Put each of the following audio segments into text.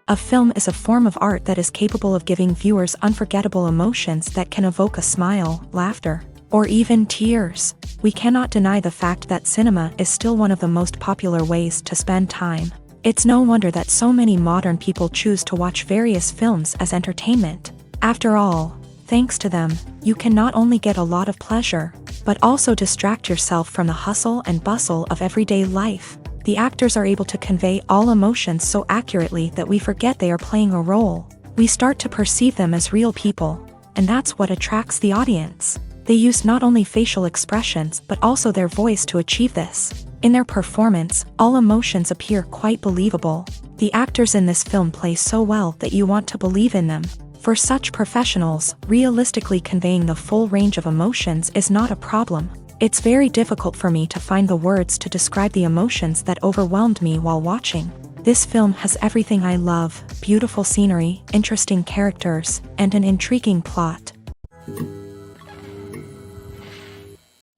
A film is a form of art that is capable of giving viewers unforgettable emotions that can evoke a smile, laughter, or even tears. We cannot deny the fact that cinema is still one of the most popular ways to spend time. It's no wonder that so many modern people choose to watch various films as entertainment. After all, thanks to them, you can not only get a lot of pleasure, but also distract yourself from the hustle and bustle of everyday life. The actors are able to convey all emotions so accurately that we forget they are playing a role. We start to perceive them as real people, and that's what attracts the audience. They use not only facial expressions but also their voice to achieve this. In their performance, all emotions appear quite believable. The actors in this film play so well that you want to believe in them. For such professionals, realistically conveying the full range of emotions is not a problem. It's very difficult for me to find the words to describe the emotions that overwhelmed me while watching. This film has everything I love: beautiful scenery, interesting characters, and an intriguing plot.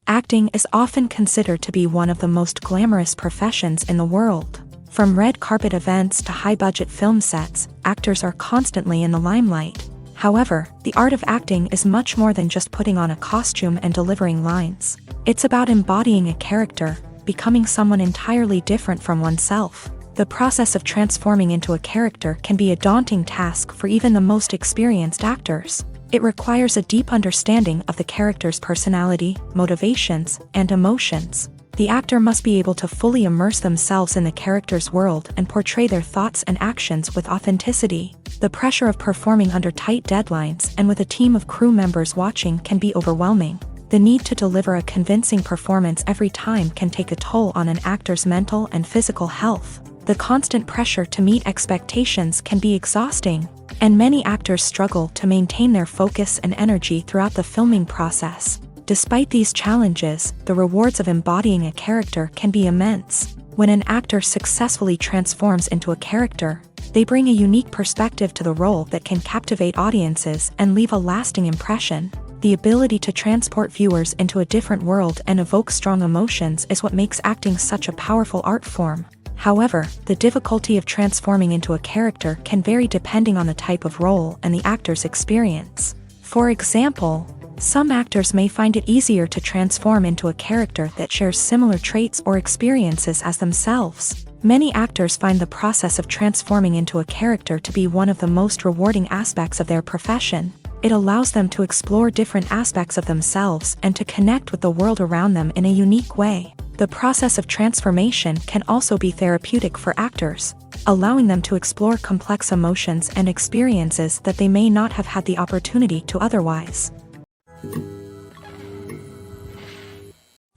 Acting is often considered to be one of the most glamorous professions in the world. From red carpet events to high-budget film sets, actors are constantly in the limelight. However, the art of acting is much more than just putting on a costume and delivering lines. It's about embodying a character, becoming someone entirely different from oneself. The process of transforming into a character can be a daunting task for even the most experienced actors. It requires a deep understanding of the character's personality, motivations, and emotions. The actor must be able to fully immerse themselves in the character's world and portray their thoughts and actions with authenticity. The pressure of performing under tight deadlines and with a team of crew members watching can be overwhelming. The need to deliver a convincing performance every time can take a toll on an actor's mental and physical health. The constant pressure to meet expectations can be exhausting, and many actors struggle to maintain their focus and energy throughout the filming process. Despite these challenges, the rewards of embodying a character can be immense. When an actor successfully transforms into a character, they bring a unique perspective to the role that can captivate audiences and leave a lasting impression. The ability to transport viewers into a different world and evoke strong emotions is what makes acting such a powerful art form. However, the difficulty of transforming into a character can vary depending on the type of role and the actor's experience. For example, some actors may find it easier to transform into a character that shares similar traits or experiences as themselves. Many actors find the process of transforming into a character to be one of the most rewarding aspects of their profession. It allows them to explore different aspects of themselves and to connect with the world around them in a unique way. The process of transformation can also be therapeutic for actors, allowing them to explore complex emotions and experiences that they may not have had the opportunity to otherwise.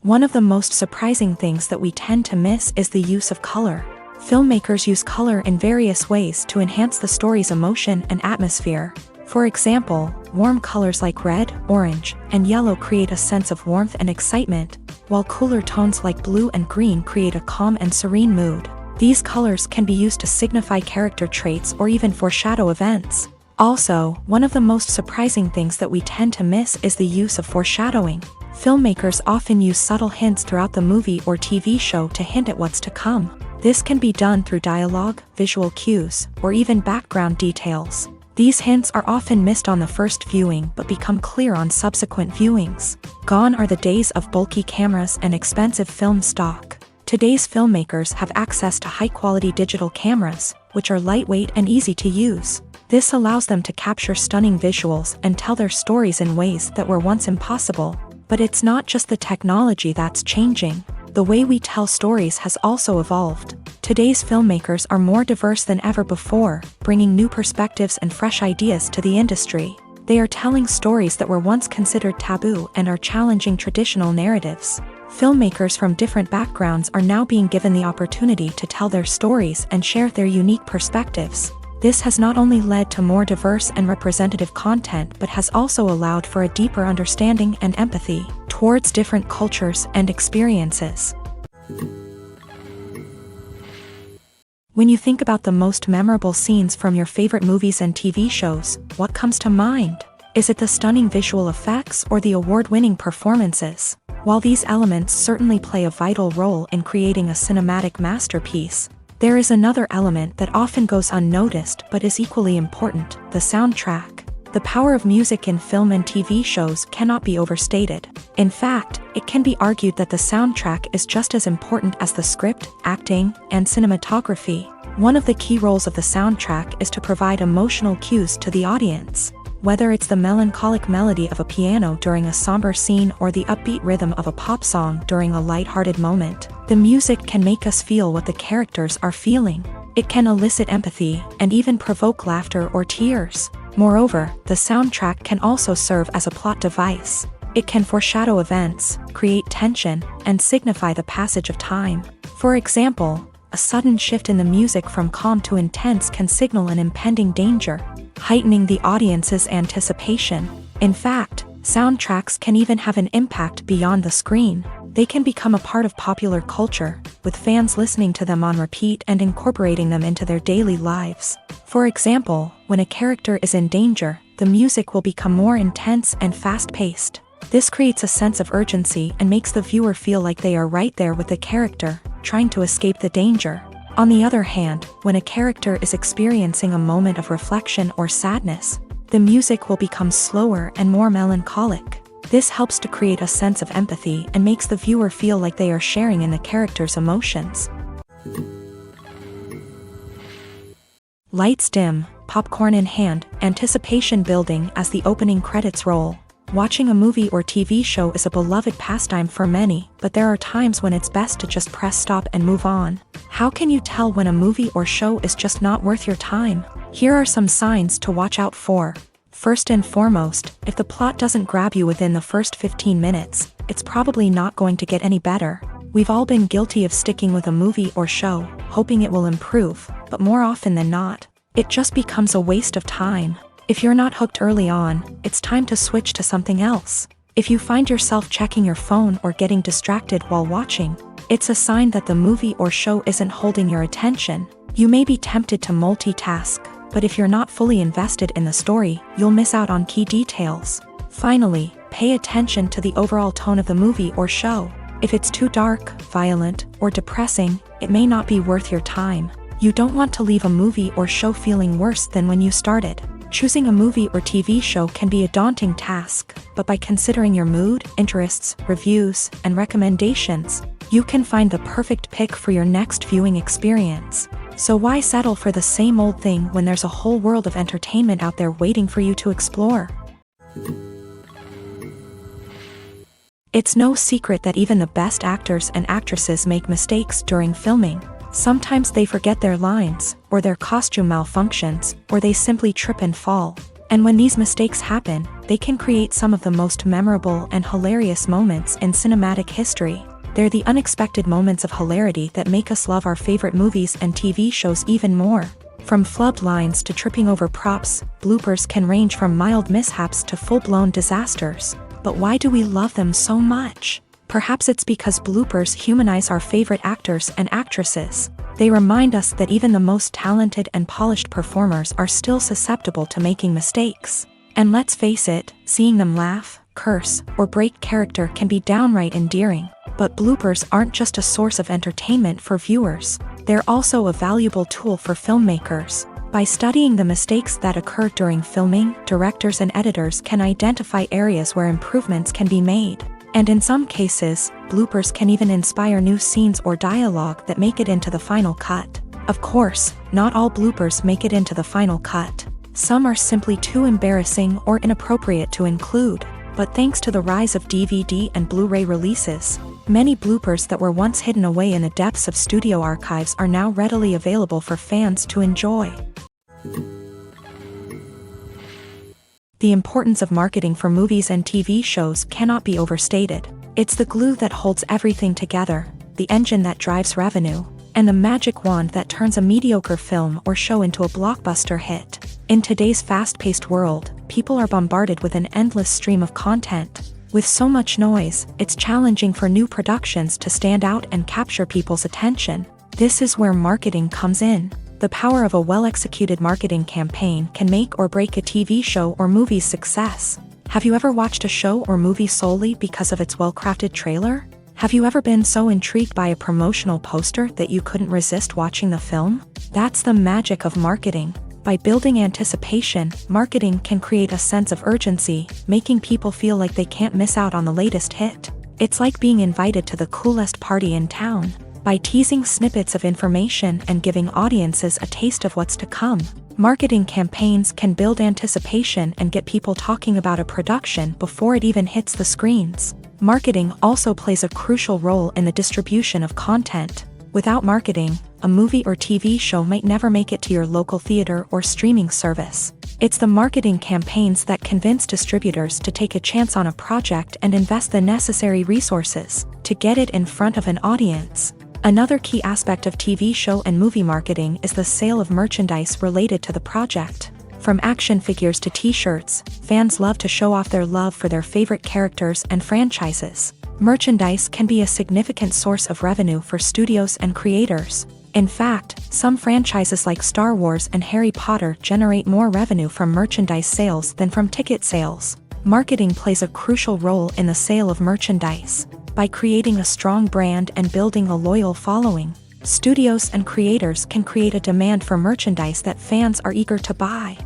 One of the most surprising things that we tend to miss is the use of color. Filmmakers use color in various ways to enhance the story's emotion and atmosphere. For example, warm colors like red, orange, and yellow create a sense of warmth and excitement, while cooler tones like blue and green create a calm and serene mood. These colors can be used to signify character traits or even foreshadow events. Also, one of the most surprising things that we tend to miss is the use of foreshadowing. Filmmakers often use subtle hints throughout the movie or TV show to hint at what's to come. This can be done through dialogue, visual cues, or even background details. These hints are often missed on the first viewing but become clear on subsequent viewings. Gone are the days of bulky cameras and expensive film stock. Today's filmmakers have access to high-quality digital cameras, which are lightweight and easy to use. This allows them to capture stunning visuals and tell their stories in ways that were once impossible. But it's not just the technology that's changing. The way we tell stories has also evolved. Today's filmmakers are more diverse than ever before, bringing new perspectives and fresh ideas to the industry. They are telling stories that were once considered taboo and are challenging traditional narratives. Filmmakers from different backgrounds are now being given the opportunity to tell their stories and share their unique perspectives. This has not only led to more diverse and representative content but has also allowed for a deeper understanding and empathy towards different cultures and experiences. When you think about the most memorable scenes from your favorite movies and TV shows, what comes to mind? Is it the stunning visual effects or the award-winning performances? While these elements certainly play a vital role in creating a cinematic masterpiece, There is another element that often goes unnoticed but is equally important: the soundtrack. The power of music in film and TV shows cannot be overstated. In fact, it can be argued that the soundtrack is just as important as the script, acting, and cinematography. One of the key roles of the soundtrack is to provide emotional cues to the audience. Whether it's the melancholic melody of a piano during a somber scene or the upbeat rhythm of a pop song during a lighthearted moment, the music can make us feel what the characters are feeling. It can elicit empathy and even provoke laughter or tears. Moreover, the soundtrack can also serve as a plot device. It can foreshadow events, create tension, and signify the passage of time. For example, a sudden shift in the music from calm to intense can signal an impending danger, heightening the audience's anticipation. In fact, soundtracks can even have an impact beyond the screen. They can become a part of popular culture, with fans listening to them on repeat and incorporating them into their daily lives. For example, when a character is in danger, the music will become more intense and fast-paced. This creates a sense of urgency and makes the viewer feel like they are right there with the character, trying to escape the danger. On the other hand, when a character is experiencing a moment of reflection or sadness, the music will become slower and more melancholic. This helps to create a sense of empathy and makes the viewer feel like they are sharing in the character's emotions. Lights dim, popcorn in hand, anticipation building as the opening credits roll. Watching a movie or TV show is a beloved pastime for many, but there are times when it's best to just press stop and move on. How can you tell when a movie or show is just not worth your time? Here are some signs to watch out for. First and foremost, if the plot doesn't grab you within the first 15 minutes, it's probably not going to get any better. We've all been guilty of sticking with a movie or show, hoping it will improve, but more often than not, it just becomes a waste of time. If you're not hooked early on, it's time to switch to something else. If you find yourself checking your phone or getting distracted while watching, it's a sign that the movie or show isn't holding your attention. You may be tempted to multitask, but if you're not fully invested in the story, you'll miss out on key details. Finally, pay attention to the overall tone of the movie or show. If it's too dark, violent, or depressing, it may not be worth your time. You don't want to leave a movie or show feeling worse than when you started. Choosing a movie or TV show can be a daunting task, but by considering your mood, interests, reviews, and recommendations, you can find the perfect pick for your next viewing experience. So why settle for the same old thing when there's a whole world of entertainment out there waiting for you to explore? It's no secret that even the best actors and actresses make mistakes during filming. Sometimes they forget their lines, or their costume malfunctions, or they simply trip and fall. And when these mistakes happen, they can create some of the most memorable and hilarious moments in cinematic history. They're the unexpected moments of hilarity that make us love our favorite movies and TV shows even more. From flubbed lines to tripping over props, bloopers can range from mild mishaps to full-blown disasters. But why do we love them so much? Perhaps it's because bloopers humanize our favorite actors and actresses. They remind us that even the most talented and polished performers are still susceptible to making mistakes. And let's face it, seeing them laugh, curse, or break character can be downright endearing. But bloopers aren't just a source of entertainment for viewers. They're also a valuable tool for filmmakers. By studying the mistakes that occur during filming, directors and editors can identify areas where improvements can be made. And in some cases, bloopers can even inspire new scenes or dialogue that make it into the final cut. Of course, not all bloopers make it into the final cut. Some are simply too embarrassing or inappropriate to include. But thanks to the rise of DVD and Blu-ray releases, many bloopers that were once hidden away in the depths of studio archives are now readily available for fans to enjoy. The importance of marketing for movies and TV shows cannot be overstated. It's the glue that holds everything together, the engine that drives revenue, and the magic wand that turns a mediocre film or show into a blockbuster hit. In today's fast-paced world, people are bombarded with an endless stream of content. With so much noise, it's challenging for new productions to stand out and capture people's attention. This is where marketing comes in. The power of a well-executed marketing campaign can make or break a TV show or movie's success. Have you ever watched a show or movie solely because of its well-crafted trailer? Have you ever been so intrigued by a promotional poster that you couldn't resist watching the film? That's the magic of marketing. By building anticipation, marketing can create a sense of urgency, making people feel like they can't miss out on the latest hit. It's like being invited to the coolest party in town. By teasing snippets of information and giving audiences a taste of what's to come, marketing campaigns can build anticipation and get people talking about a production before it even hits the screens. Marketing also plays a crucial role in the distribution of content. Without marketing, a movie or TV show might never make it to your local theater or streaming service. It's the marketing campaigns that convince distributors to take a chance on a project and invest the necessary resources to get it in front of an audience. Another key aspect of TV show and movie marketing is the sale of merchandise related to the project. From action figures to t-shirts, fans love to show off their love for their favorite characters and franchises. Merchandise can be a significant source of revenue for studios and creators. In fact, some franchises like Star Wars and Harry Potter generate more revenue from merchandise sales than from ticket sales. Marketing plays a crucial role in the sale of merchandise. By creating a strong brand and building a loyal following, studios and creators can create a demand for merchandise that fans are eager to buy.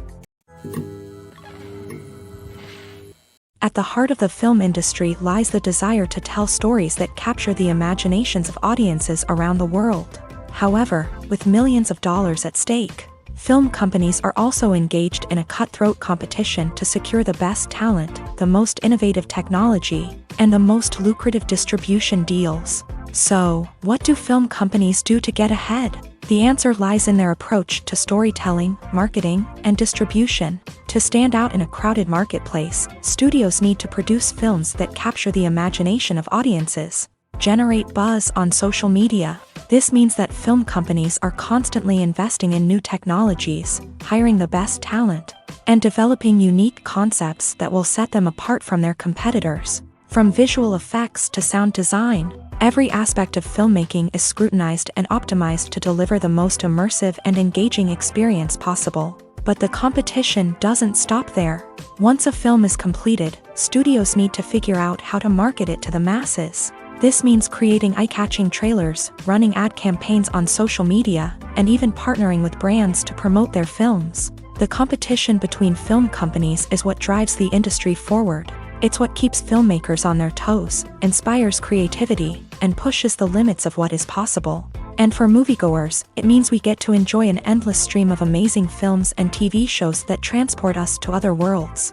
At the heart of the film industry lies the desire to tell stories that capture the imaginations of audiences around the world. However, with millions of dollars at stake, film companies are also engaged in a cutthroat competition to secure the best talent, the most innovative technology, and the most lucrative distribution deals. So, what do film companies do to get ahead? The answer lies in their approach to storytelling, marketing, and distribution. To stand out in a crowded marketplace, studios need to produce films that capture the imagination of audiences, generate buzz on social media. This means that film companies are constantly investing in new technologies, hiring the best talent, and developing unique concepts that will set them apart from their competitors. From visual effects to sound design, every aspect of filmmaking is scrutinized and optimized to deliver the most immersive and engaging experience possible. But the competition doesn't stop there. Once a film is completed, studios need to figure out how to market it to the masses. This means creating eye-catching trailers, running ad campaigns on social media, and even partnering with brands to promote their films. The competition between film companies is what drives the industry forward. It's what keeps filmmakers on their toes, inspires creativity, and pushes the limits of what is possible. And for moviegoers, it means we get to enjoy an endless stream of amazing films and TV shows that transport us to other worlds.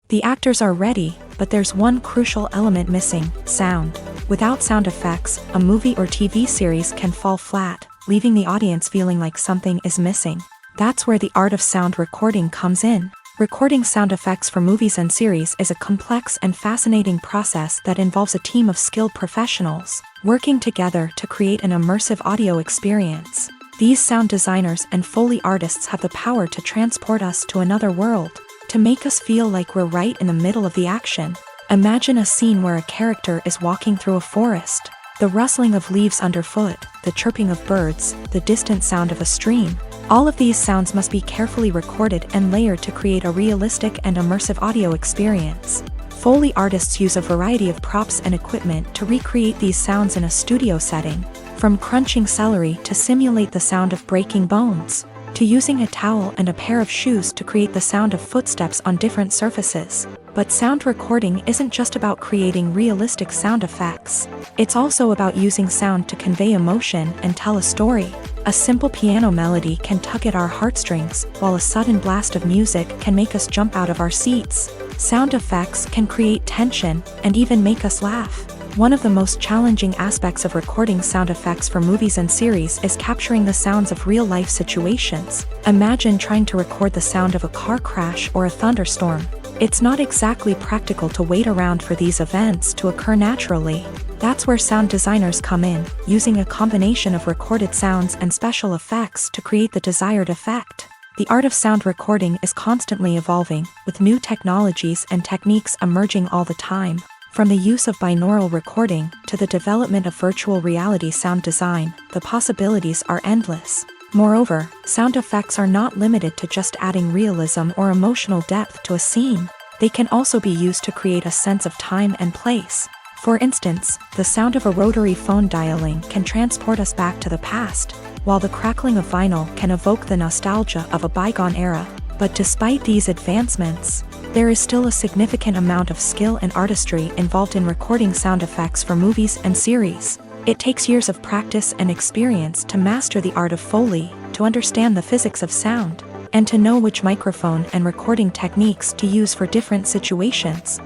The actors are ready, but there's one crucial element missing: sound. Without sound effects, a movie or TV series can fall flat, leaving the audience feeling like something is missing. That's where the art of sound recording comes in. Recording sound effects for movies and series is a complex and fascinating process that involves a team of skilled professionals working together to create an immersive audio experience. These sound designers and Foley artists have the power to transport us to another world, to make us feel like we're right in the middle of the action. Imagine a scene where a character is walking through a forest. The rustling of leaves underfoot, the chirping of birds, the distant sound of a stream. All of these sounds must be carefully recorded and layered to create a realistic and immersive audio experience. Foley artists use a variety of props and equipment to recreate these sounds in a studio setting, from crunching celery to simulate the sound of breaking bones, to using a towel and a pair of shoes to create the sound of footsteps on different surfaces. But sound recording isn't just about creating realistic sound effects. It's also about using sound to convey emotion and tell a story. A simple piano melody can tug at our heartstrings, while a sudden blast of music can make us jump out of our seats. Sound effects can create tension and even make us laugh. One of the most challenging aspects of recording sound effects for movies and series is capturing the sounds of real-life situations. Imagine trying to record the sound of a car crash or a thunderstorm. It's not exactly practical to wait around for these events to occur naturally. That's where sound designers come in, using a combination of recorded sounds and special effects to create the desired effect. The art of sound recording is constantly evolving, with new technologies and techniques emerging all the time. From the use of binaural recording to the development of virtual reality sound design, the possibilities are endless. Moreover, sound effects are not limited to just adding realism or emotional depth to a scene. they can also be used to create a sense of time and place. For instance, the sound of a rotary phone dialing can transport us back to the past, while the crackling of vinyl can evoke the nostalgia of a bygone era. But despite these advancements, there is still a significant amount of skill and artistry involved in recording sound effects for movies and series. It takes years of practice and experience to master the art of Foley, to understand the physics of sound, and to know which microphone and recording techniques to use for different situations.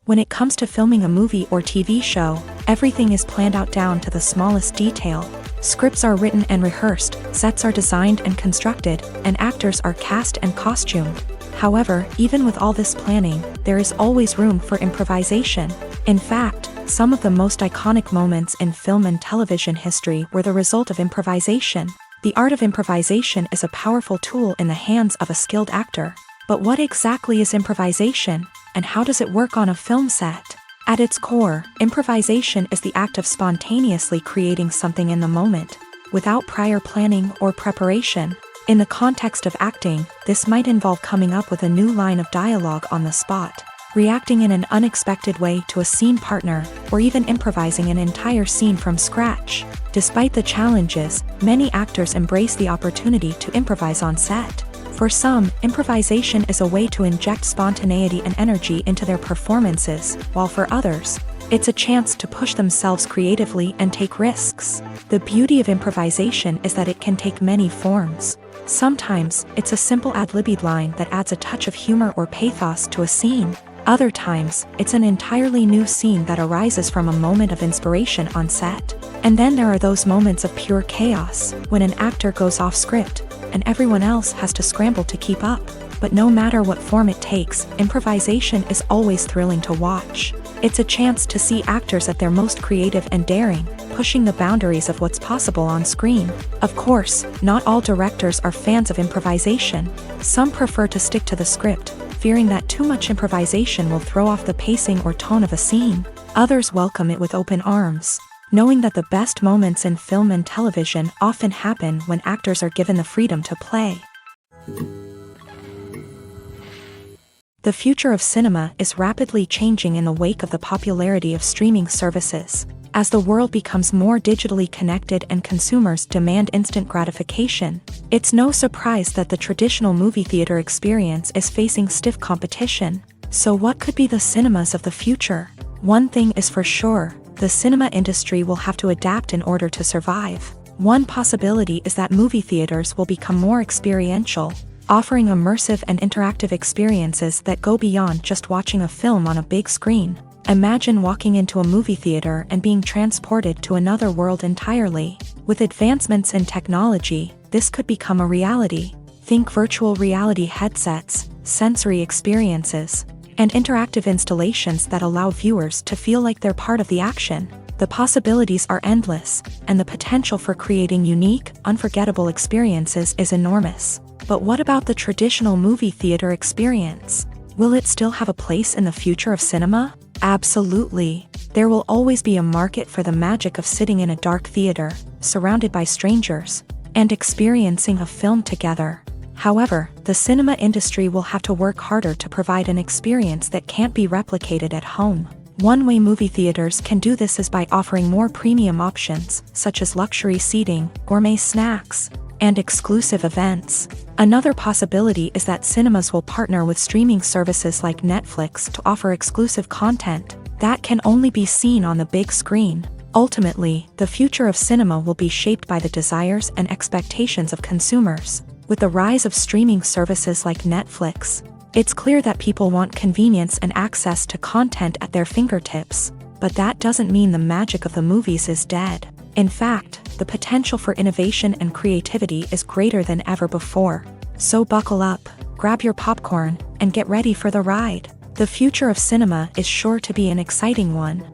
When it comes to filming a movie or TV show, everything is planned out down to the smallest detail. Scripts are written and rehearsed, sets are designed and constructed, and actors are cast and costumed. However, even with all this planning, there is always room for improvisation. In fact, some of the most iconic moments in film and television history were the result of improvisation. The art of improvisation is a powerful tool in the hands of a skilled actor. But what exactly is improvisation, and how does it work on a film set? At its core, improvisation is the act of spontaneously creating something in the moment, without prior planning or preparation. In the context of acting, this might involve coming up with a new line of dialogue on the spot, reacting in an unexpected way to a scene partner, or even improvising an entire scene from scratch. Despite the challenges, many actors embrace the opportunity to improvise on set. For some, improvisation is a way to inject spontaneity and energy into their performances, while for others, it's a chance to push themselves creatively and take risks. The beauty of improvisation is that it can take many forms. Sometimes, it's a simple ad-libbed line that adds a touch of humor or pathos to a scene. Other times, it's an entirely new scene that arises from a moment of inspiration on set. And then there are those moments of pure chaos, when an actor goes off script, and everyone else has to scramble to keep up. But no matter what form it takes, improvisation is always thrilling to watch. It's a chance to see actors at their most creative and daring, pushing the boundaries of what's possible on screen. Of course, not all directors are fans of improvisation. Some prefer to stick to the script, fearing that too much improvisation will throw off the pacing or tone of a scene. Others welcome it with open arms, knowing that the best moments in film and television often happen when actors are given the freedom to play. The future of cinema is rapidly changing in the wake of the popularity of streaming services. As the world becomes more digitally connected and consumers demand instant gratification, it's no surprise that the traditional movie theater experience is facing stiff competition. So what could be the cinemas of the future? One thing is for sure, the cinema industry will have to adapt in order to survive. One possibility is that movie theaters will become more experiential, offering immersive and interactive experiences that go beyond just watching a film on a big screen. Imagine walking into a movie theater and being transported to another world entirely. With advancements in technology, this could become a reality. Think virtual reality headsets, sensory experiences, and interactive installations that allow viewers to feel like they're part of the action. The possibilities are endless, and the potential for creating unique, unforgettable experiences is enormous. But what about the traditional movie theater experience? Will it still have a place in the future of cinema? Absolutely. There will always be a market for the magic of sitting in a dark theater, surrounded by strangers, and experiencing a film together. However, the cinema industry will have to work harder to provide an experience that can't be replicated at home. One way movie theaters can do this is by offering more premium options, such as luxury seating, gourmet snacks, and exclusive events. Another possibility is that cinemas will partner with streaming services like Netflix to offer exclusive content that can only be seen on the big screen. Ultimately, the future of cinema will be shaped by the desires and expectations of consumers. With the rise of streaming services like Netflix, it's clear that people want convenience and access to content at their fingertips. But that doesn't mean the magic of the movies is dead. In fact, the potential for innovation and creativity is greater than ever before. So buckle up, grab your popcorn, and get ready for the ride. The future of cinema is sure to be an exciting one.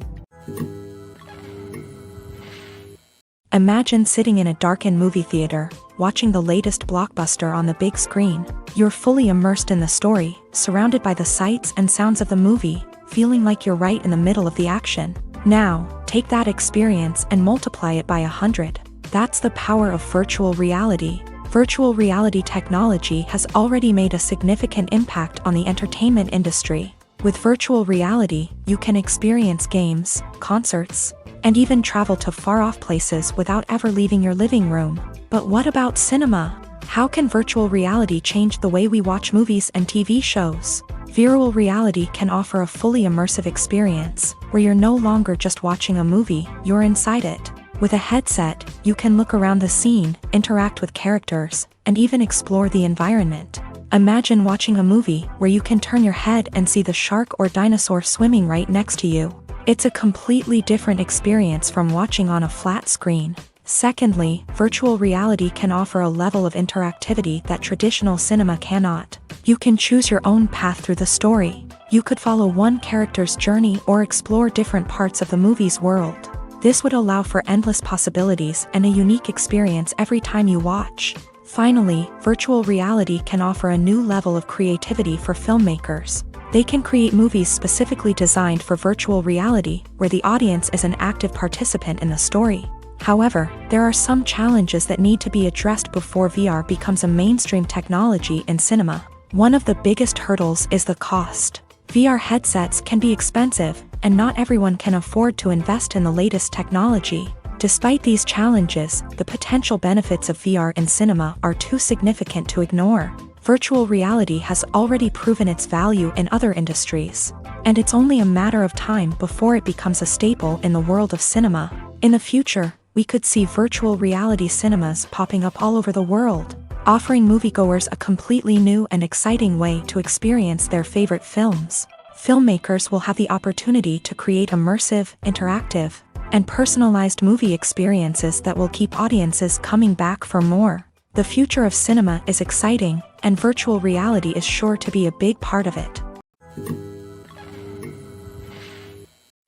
Imagine sitting in a darkened movie theater, watching the latest blockbuster on the big screen. You're fully immersed in the story, surrounded by the sights and sounds of the movie, feeling like you're right in the middle of the action. Now, take that experience and multiply it by 100. That's the power of virtual reality. Virtual reality technology has already made a significant impact on the entertainment industry. With virtual reality, you can experience games, concerts, and even travel to far-off places without ever leaving your living room. But what about cinema? How can virtual reality change the way we watch movies and TV shows? Virtual reality can offer a fully immersive experience, where you're no longer just watching a movie, you're inside it. With a headset, you can look around the scene, interact with characters, and even explore the environment. Imagine watching a movie where you can turn your head and see the shark or dinosaur swimming right next to you. It's a completely different experience from watching on a flat screen. Secondly, virtual reality can offer a level of interactivity that traditional cinema cannot. You can choose your own path through the story. You could follow one character's journey or explore different parts of the movie's world. This would allow for endless possibilities and a unique experience every time you watch. Finally, virtual reality can offer a new level of creativity for filmmakers. They can create movies specifically designed for virtual reality, where the audience is an active participant in the story. However, there are some challenges that need to be addressed before VR becomes a mainstream technology in cinema. One of the biggest hurdles is the cost. VR headsets can be expensive, and not everyone can afford to invest in the latest technology. Despite these challenges, the potential benefits of VR in cinema are too significant to ignore. Virtual reality has already proven its value in other industries, and it's only a matter of time before it becomes a staple in the world of cinema. In the future, we could see virtual reality cinemas popping up all over the world, offering moviegoers a completely new and exciting way to experience their favorite films. Filmmakers will have the opportunity to create immersive, interactive, and personalized movie experiences that will keep audiences coming back for more. The future of cinema is exciting, and virtual reality is sure to be a big part of it.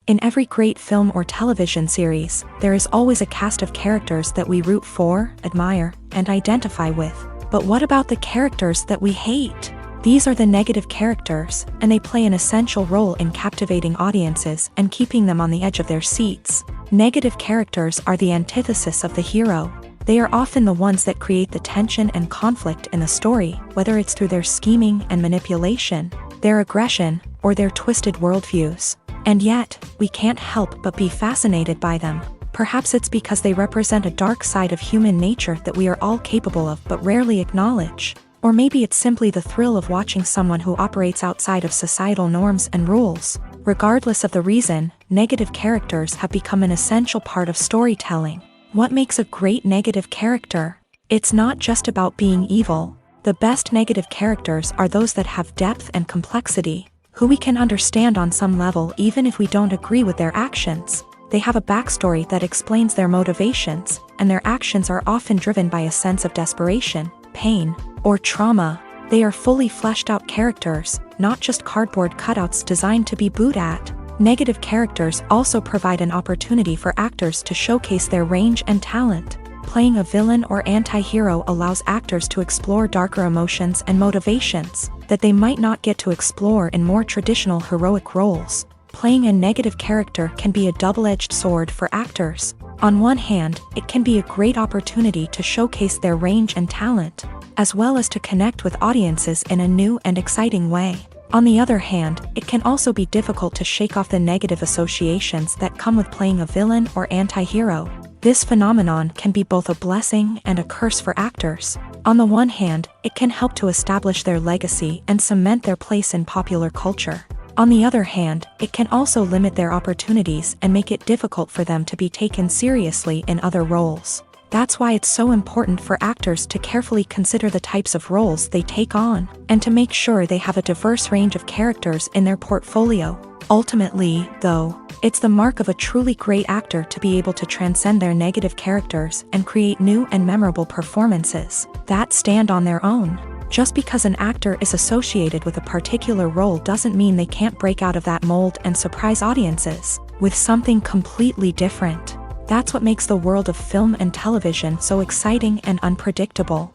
In every great film or television series, there is always a cast of characters that we root for, admire, and identify with. But what about the characters that we hate? These are the negative characters, and they play an essential role in captivating audiences and keeping them on the edge of their seats. Negative characters are the antithesis of the hero. They are often the ones that create the tension and conflict in the story, whether it's through their scheming and manipulation, their aggression, or their twisted worldviews. And yet, we can't help but be fascinated by them. Perhaps it's because they represent a dark side of human nature that we are all capable of but rarely acknowledge. Or maybe it's simply the thrill of watching someone who operates outside of societal norms and rules. Regardless of the reason, negative characters have become an essential part of storytelling. What makes a great negative character? It's not just about being evil. The best negative characters are those that have depth and complexity, who we can understand on some level even if we don't agree with their actions. They have a backstory that explains their motivations, and their actions are often driven by a sense of desperation, pain, or trauma. They are fully fleshed out characters, not just cardboard cutouts designed to be booed at. Negative characters also provide an opportunity for actors to showcase their range and talent. Playing a villain or anti-hero allows actors to explore darker emotions and motivations that they might not get to explore in more traditional heroic roles. Playing a negative character can be a double-edged sword for actors. On one hand, it can be a great opportunity to showcase their range and talent, as well as to connect with audiences in a new and exciting way. On the other hand, it can also be difficult to shake off the negative associations that come with playing a villain or anti-hero. This phenomenon can be both a blessing and a curse for actors. On the one hand, it can help to establish their legacy and cement their place in popular culture. On the other hand, it can also limit their opportunities and make it difficult for them to be taken seriously in other roles. That's why it's so important for actors to carefully consider the types of roles they take on, and to make sure they have a diverse range of characters in their portfolio. Ultimately, though, it's the mark of a truly great actor to be able to transcend their negative characters and create new and memorable performances that stand on their own. Just because an actor is associated with a particular role doesn't mean they can't break out of that mold and surprise audiences with something completely different. That's what makes the world of film and television so exciting and unpredictable.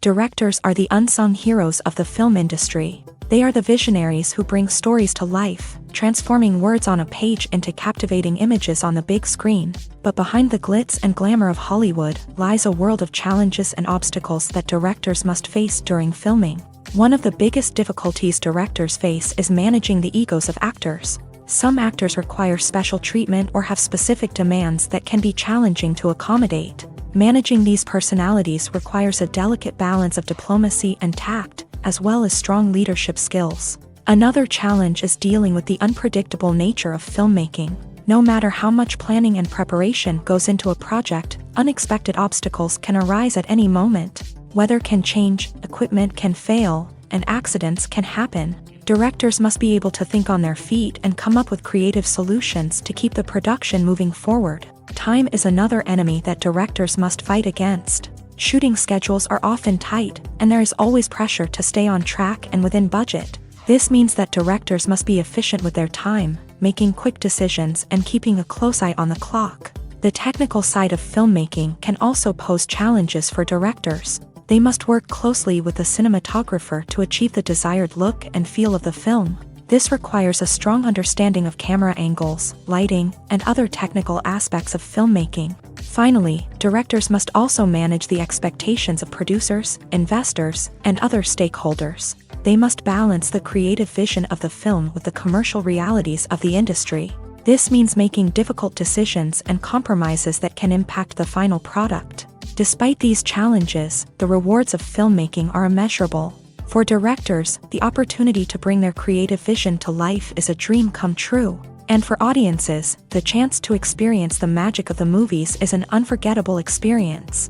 Directors are the unsung heroes of the film industry. They are the visionaries who bring stories to life, transforming words on a page into captivating images on the big screen. But behind the glitz and glamour of Hollywood lies a world of challenges and obstacles that directors must face during filming. One of the biggest difficulties directors face is managing the egos of actors. Some actors require special treatment or have specific demands that can be challenging to accommodate. Managing these personalities requires a delicate balance of diplomacy and tact, as well as strong leadership skills. Another challenge is dealing with the unpredictable nature of filmmaking. No matter how much planning and preparation goes into a project, unexpected obstacles can arise at any moment. Weather can change, equipment can fail, and accidents can happen. Directors must be able to think on their feet and come up with creative solutions to keep the production moving forward. Time is another enemy that directors must fight against. Shooting schedules are often tight, and there is always pressure to stay on track and within budget. This means that directors must be efficient with their time, making quick decisions and keeping a close eye on the clock. The technical side of filmmaking can also pose challenges for directors. They must work closely with the cinematographer to achieve the desired look and feel of the film. This requires a strong understanding of camera angles, lighting, and other technical aspects of filmmaking. Finally, directors must also manage the expectations of producers, investors, and other stakeholders. They must balance the creative vision of the film with the commercial realities of the industry. This means making difficult decisions and compromises that can impact the final product. Despite these challenges, the rewards of filmmaking are immeasurable. For directors, the opportunity to bring their creative vision to life is a dream come true. And for audiences, the chance to experience the magic of the movies is an unforgettable experience.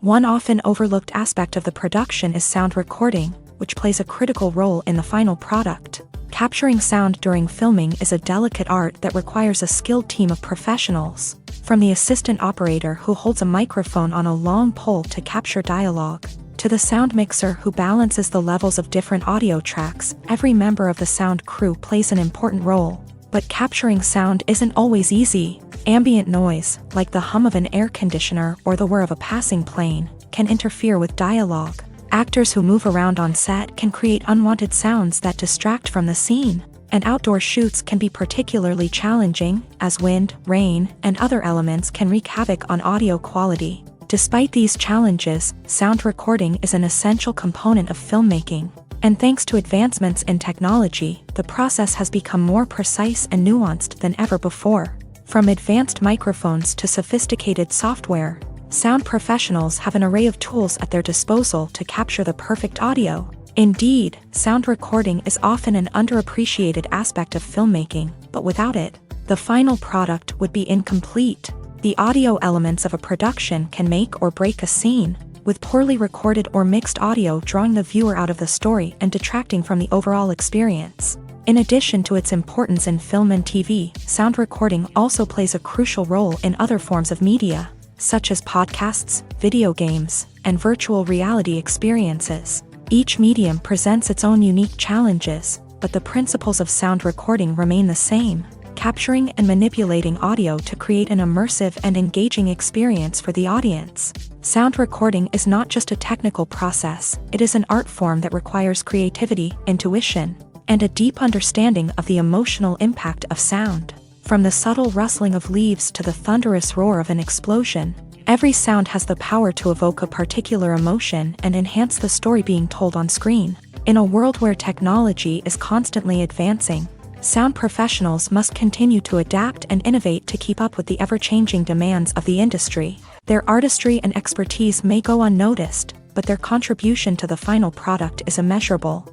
One often overlooked aspect of the production is sound recording, which plays a critical role in the final product. Capturing sound during filming is a delicate art that requires a skilled team of professionals. From the assistant operator who holds a microphone on a long pole to capture dialogue, to the sound mixer who balances the levels of different audio tracks, every member of the sound crew plays an important role. But capturing sound isn't always easy. Ambient noise, like the hum of an air conditioner or the whir of a passing plane, can interfere with dialogue. Actors who move around on set can create unwanted sounds that distract from the scene. And outdoor shoots can be particularly challenging, as wind, rain, and other elements can wreak havoc on audio quality. Despite these challenges, sound recording is an essential component of filmmaking. And thanks to advancements in technology, the process has become more precise and nuanced than ever before. From advanced microphones to sophisticated software, sound professionals have an array of tools at their disposal to capture the perfect audio. Indeed, sound recording is often an underappreciated aspect of filmmaking, but without it, the final product would be incomplete. The audio elements of a production can make or break a scene, with poorly recorded or mixed audio drawing the viewer out of the story and detracting from the overall experience. In addition to its importance in film and TV, sound recording also plays a crucial role in other forms of media, such as podcasts, video games, and virtual reality experiences. Each medium presents its own unique challenges, but the principles of sound recording remain the same, capturing and manipulating audio to create an immersive and engaging experience for the audience. Sound recording is not just a technical process, it is an art form that requires creativity, intuition, and a deep understanding of the emotional impact of sound. From the subtle rustling of leaves to the thunderous roar of an explosion, every sound has the power to evoke a particular emotion and enhance the story being told on screen. In a world where technology is constantly advancing, sound professionals must continue to adapt and innovate to keep up with the ever-changing demands of the industry. Their artistry and expertise may go unnoticed, but their contribution to the final product is immeasurable.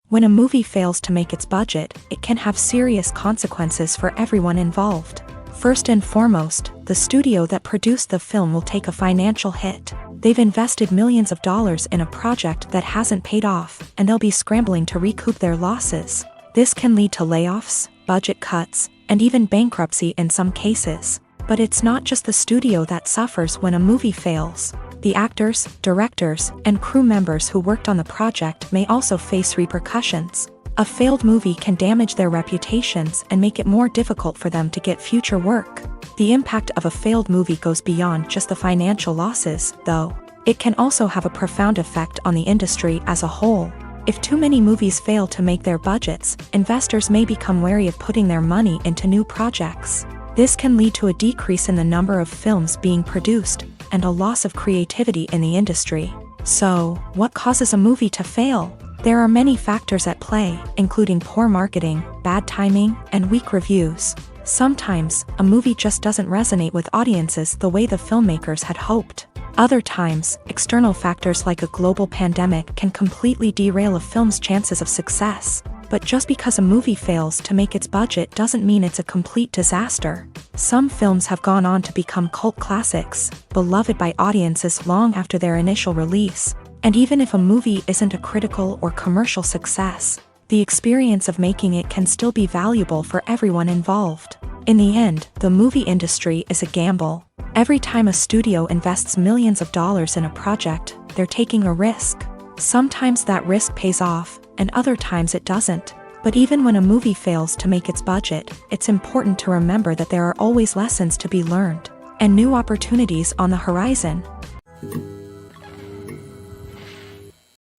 When a movie fails to make its budget, it can have serious consequences for everyone involved. First and foremost, the studio that produced the film will take a financial hit. They've invested millions of dollars in a project that hasn't paid off, and they'll be scrambling to recoup their losses. This can lead to layoffs, budget cuts, and even bankruptcy in some cases. But it's not just the studio that suffers when a movie fails. The actors, directors, and crew members who worked on the project may also face repercussions. A failed movie can damage their reputations and make it more difficult for them to get future work. The impact of a failed movie goes beyond just the financial losses, though. It can also have a profound effect on the industry as a whole. If too many movies fail to make their budgets, investors may become wary of putting their money into new projects. This can lead to a decrease in the number of films being produced, and a loss of creativity in the industry. So, what causes a movie to fail? There are many factors at play, including poor marketing, bad timing, and weak reviews. Sometimes, a movie just doesn't resonate with audiences the way the filmmakers had hoped. Other times, external factors like a global pandemic can completely derail a film's chances of success. But just because a movie fails to make its budget doesn't mean it's a complete disaster. Some films have gone on to become cult classics, beloved by audiences long after their initial release. And even if a movie isn't a critical or commercial success, the experience of making it can still be valuable for everyone involved. In the end, the movie industry is a gamble. Every time a studio invests millions of dollars in a project, they're taking a risk. Sometimes that risk pays off, and other times it doesn't. But even when a movie fails to make its budget, it's important to remember that there are always lessons to be learned, and new opportunities on the horizon.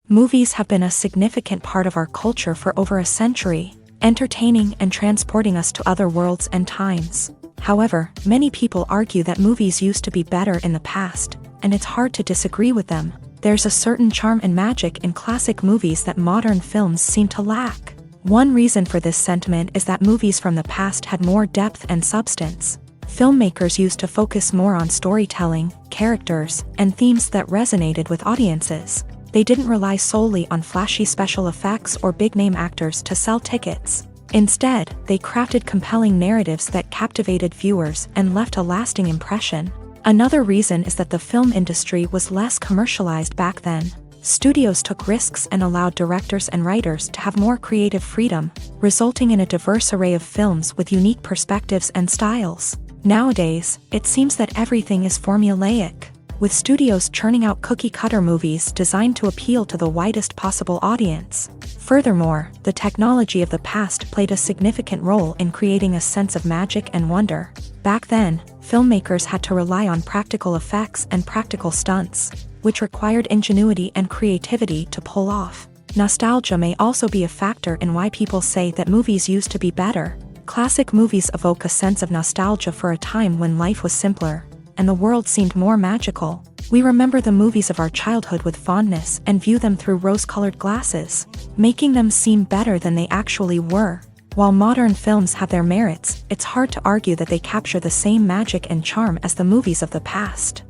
Movies have been a significant part of our culture for over a century, entertaining and transporting us to other worlds and times. However, many people argue that movies used to be better in the past, and it's hard to disagree with them. There's a certain charm and magic in classic movies that modern films seem to lack. One reason for this sentiment is that movies from the past had more depth and substance. Filmmakers used to focus more on storytelling, characters, and themes that resonated with audiences. They didn't rely solely on flashy special effects or big-name actors to sell tickets. Instead, they crafted compelling narratives that captivated viewers and left a lasting impression. Another reason is that the film industry was less commercialized back then. Studios took risks and allowed directors and writers to have more creative freedom, resulting in a diverse array of films with unique perspectives and styles. Nowadays, it seems that everything is formulaic, with studios churning out cookie-cutter movies designed to appeal to the widest possible audience. Furthermore, the technology of the past played a significant role in creating a sense of magic and wonder. Back then, filmmakers had to rely on practical effects and practical stunts, which required ingenuity and creativity to pull off. Nostalgia may also be a factor in why people say that movies used to be better. Classic movies evoke a sense of nostalgia for a time when life was simpler, and the world seemed more magical. We remember the movies of our childhood with fondness and view them through rose-colored glasses, making them seem better than they actually were. While modern films have their merits, it's hard to argue that they capture the same magic and charm as the movies of the past.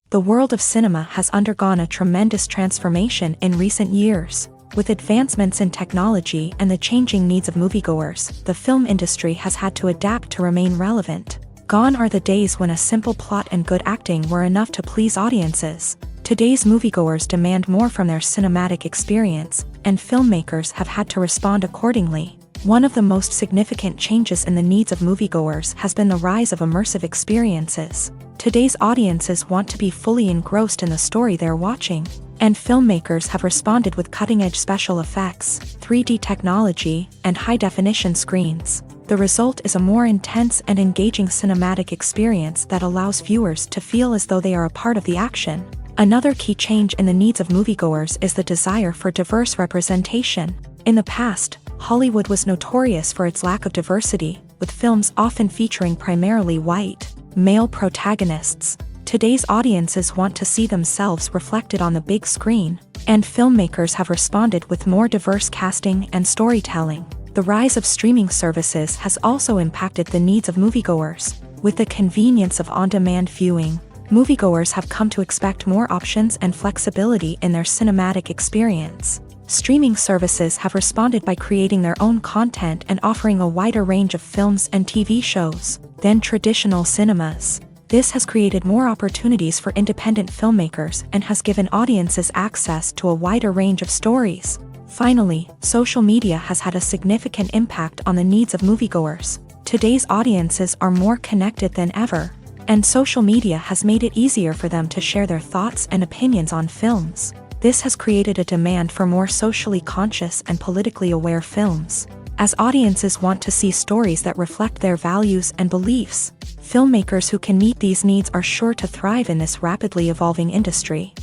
The world of cinema has undergone a tremendous transformation in recent years. With advancements in technology and the changing needs of moviegoers, the film industry has had to adapt to remain relevant. Gone are the days when a simple plot and good acting were enough to please audiences. Today's moviegoers demand more from their cinematic experience, and filmmakers have had to respond accordingly. One of the most significant changes in the needs of moviegoers has been the rise of immersive experiences. Today's audiences want to be fully engrossed in the story they're watching, and filmmakers have responded with cutting-edge special effects, 3D technology, and high-definition screens. The result is a more intense and engaging cinematic experience that allows viewers to feel as though they are a part of the action. Another key change in the needs of moviegoers is the desire for diverse representation. In the past, Hollywood was notorious for its lack of diversity, with films often featuring primarily white, male protagonists. Today's audiences want to see themselves reflected on the big screen, and filmmakers have responded with more diverse casting and storytelling. The rise of streaming services has also impacted the needs of moviegoers. With the convenience of on-demand viewing, moviegoers have come to expect more options and flexibility in their cinematic experience. Streaming services have responded by creating their own content and offering a wider range of films and TV shows than traditional cinemas. This has created more opportunities for independent filmmakers and has given audiences access to a wider range of stories. Finally, social media has had a significant impact on the needs of moviegoers. Today's audiences are more connected than ever, and social media has made it easier for them to share their thoughts and opinions on films. This has created a demand for more socially conscious and politically aware films. As audiences want to see stories that reflect their values and beliefs, filmmakers who can meet these needs are sure to thrive in this rapidly evolving industry.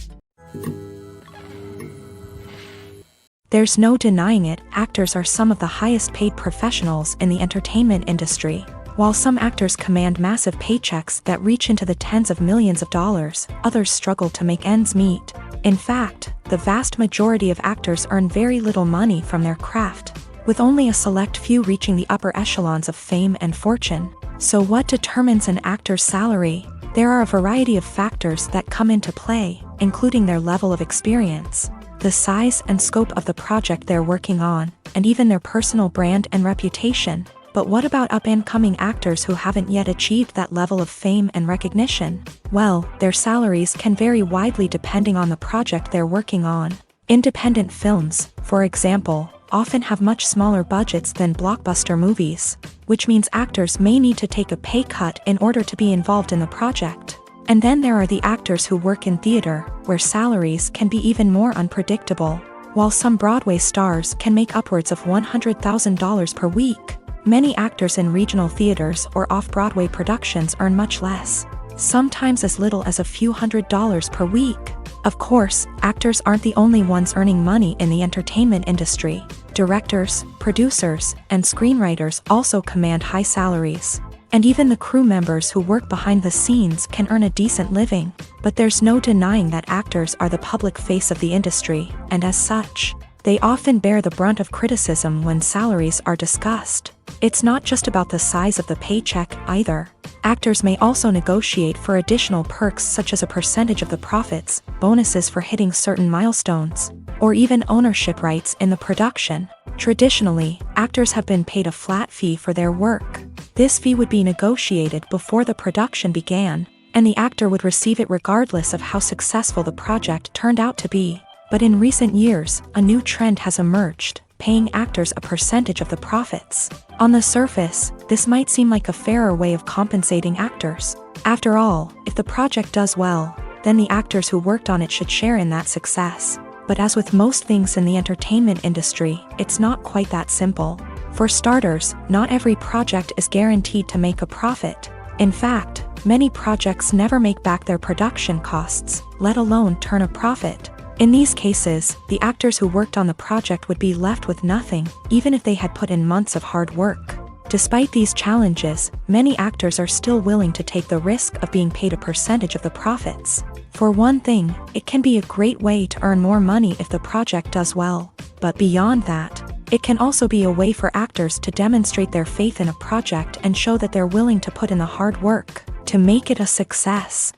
There's no denying it, actors are some of the highest paid professionals in the entertainment industry. While some actors command massive paychecks that reach into the tens of millions of dollars, others struggle to make ends meet. In fact, the vast majority of actors earn very little money from their craft, with only a select few reaching the upper echelons of fame and fortune. So what determines an actor's salary? There are a variety of factors that come into play, including their level of experience, the size and scope of the project they're working on, and even their personal brand and reputation. But what about up-and-coming actors who haven't yet achieved that level of fame and recognition? Well, their salaries can vary widely depending on the project they're working on. Independent films, for example, often have much smaller budgets than blockbuster movies, which means actors may need to take a pay cut in order to be involved in the project. And then there are the actors who work in theater, where salaries can be even more unpredictable. While some Broadway stars can make upwards of $100,000 per week, many actors in regional theaters or off-Broadway productions earn much less, sometimes as little as a few $100s per week. Of course, actors aren't the only ones earning money in the entertainment industry. Directors, producers, and screenwriters also command high salaries. And even the crew members who work behind the scenes can earn a decent living. But there's no denying that actors are the public face of the industry, and as such, they often bear the brunt of criticism when salaries are discussed. It's not just about the size of the paycheck, either. Actors may also negotiate for additional perks such as a percentage of the profits, bonuses for hitting certain milestones, or even ownership rights in the production. Traditionally, actors have been paid a flat fee for their work. This fee would be negotiated before the production began, and the actor would receive it regardless of how successful the project turned out to be. But in recent years, a new trend has emerged, paying actors a percentage of the profits. On the surface, this might seem like a fairer way of compensating actors. After all, if the project does well, then the actors who worked on it should share in that success. But as with most things in the entertainment industry, it's not quite that simple. For starters, not every project is guaranteed to make a profit. In fact, many projects never make back their production costs, let alone turn a profit. In these cases, the actors who worked on the project would be left with nothing, even if they had put in months of hard work. Despite these challenges, many actors are still willing to take the risk of being paid a percentage of the profits. For one thing, it can be a great way to earn more money if the project does well. But beyond that, it can also be a way for actors to demonstrate their faith in a project and show that they're willing to put in the hard work to make it a success.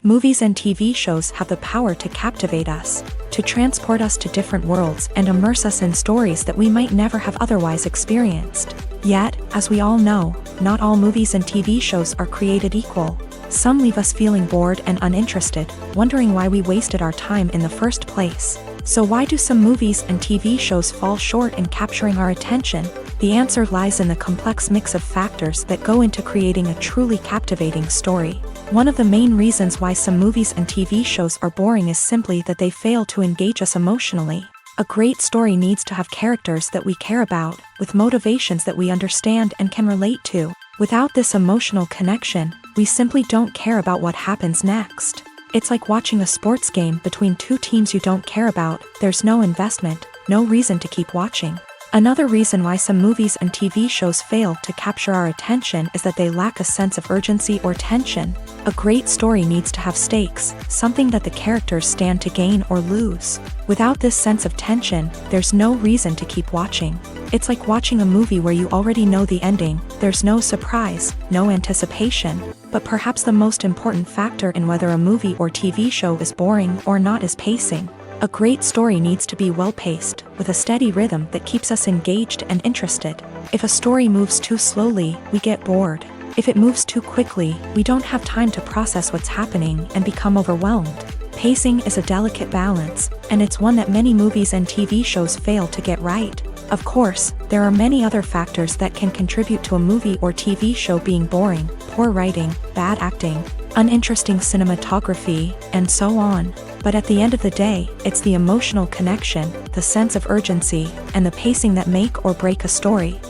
Movies and TV shows have the power to captivate us, to transport us to different worlds and immerse us in stories that we might never have otherwise experienced. Yet, as we all know, not all movies and TV shows are created equal. Some leave us feeling bored and uninterested, wondering why we wasted our time in the first place. So why do some movies and TV shows fall short in capturing our attention? The answer lies in the complex mix of factors that go into creating a truly captivating story. One of the main reasons why some movies and TV shows are boring is simply that they fail to engage us emotionally. A great story needs to have characters that we care about, with motivations that we understand and can relate to. Without this emotional connection, we simply don't care about what happens next. It's like watching a sports game between two teams you don't care about. There's no investment, no reason to keep watching. Another reason why some movies and TV shows fail to capture our attention is that they lack a sense of urgency or tension. A great story needs to have stakes, something that the characters stand to gain or lose. Without this sense of tension, there's no reason to keep watching. It's like watching a movie where you already know the ending. There's no surprise, no anticipation. But perhaps the most important factor in whether a movie or TV show is boring or not is pacing. A great story needs to be well-paced, with a steady rhythm that keeps us engaged and interested. If a story moves too slowly, we get bored. If it moves too quickly, we don't have time to process what's happening and become overwhelmed. Pacing is a delicate balance, and it's one that many movies and TV shows fail to get right. Of course, there are many other factors that can contribute to a movie or TV show being boring: poor writing, bad acting, uninteresting cinematography, and so on. But at the end of the day, it's the emotional connection, the sense of urgency, and the pacing that make or break a story.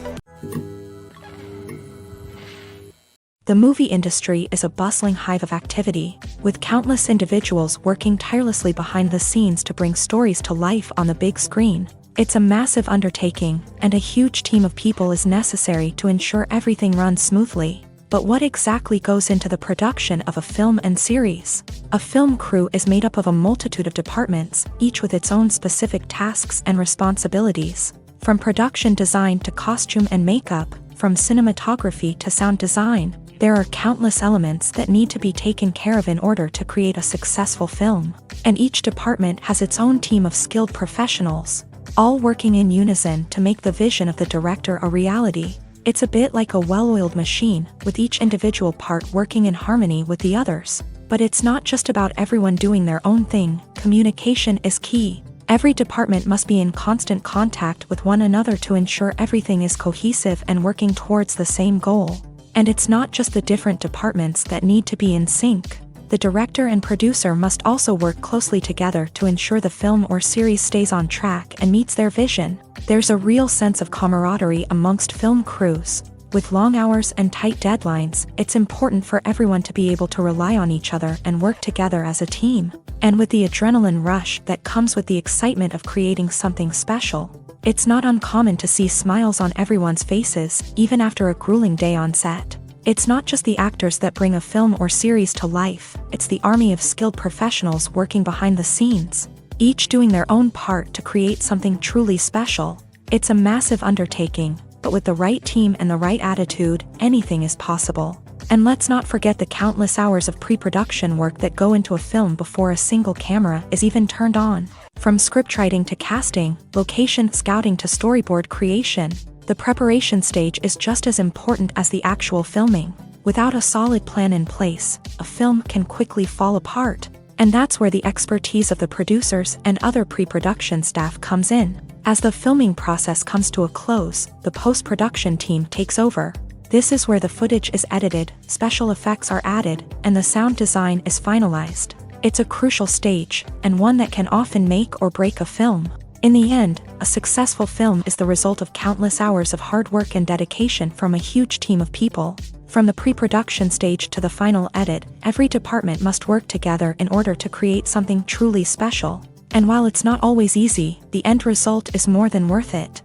The movie industry is a bustling hive of activity, with countless individuals working tirelessly behind the scenes to bring stories to life on the big screen. It's a massive undertaking, and a huge team of people is necessary to ensure everything runs smoothly. But what exactly goes into the production of a film and series? A film crew is made up of a multitude of departments, each with its own specific tasks and responsibilities. From production design to costume and makeup, from cinematography to sound design, there are countless elements that need to be taken care of in order to create a successful film. And each department has its own team of skilled professionals, all working in unison to make the vision of the director a reality. It's a bit like a well-oiled machine, with each individual part working in harmony with the others. But it's not just about everyone doing their own thing. Communication is key. Every department must be in constant contact with one another to ensure everything is cohesive and working towards the same goal. And it's not just the different departments that need to be in sync. The director and producer must also work closely together to ensure the film or series stays on track and meets their vision. There's a real sense of camaraderie amongst film crews. With long hours and tight deadlines, it's important for everyone to be able to rely on each other and work together as a team. And with the adrenaline rush that comes with the excitement of creating something special, it's not uncommon to see smiles on everyone's faces, even after a grueling day on set. It's not just the actors that bring a film or series to life, it's the army of skilled professionals working behind the scenes, each doing their own part to create something truly special. It's a massive undertaking, but with the right team and the right attitude, anything is possible. And let's not forget the countless hours of pre-production work that go into a film before a single camera is even turned on. From scriptwriting to casting, location scouting to storyboard creation, the preparation stage is just as important as the actual filming. Without a solid plan in place, a film can quickly fall apart. And that's where the expertise of the producers and other pre-production staff comes in. As the filming process comes to a close, the post-production team takes over. This is where the footage is edited, special effects are added, and the sound design is finalized. It's a crucial stage, and one that can often make or break a film. In the end, a successful film is the result of countless hours of hard work and dedication from a huge team of people. From the pre-production stage to the final edit, every department must work together in order to create something truly special. And while it's not always easy, the end result is more than worth it.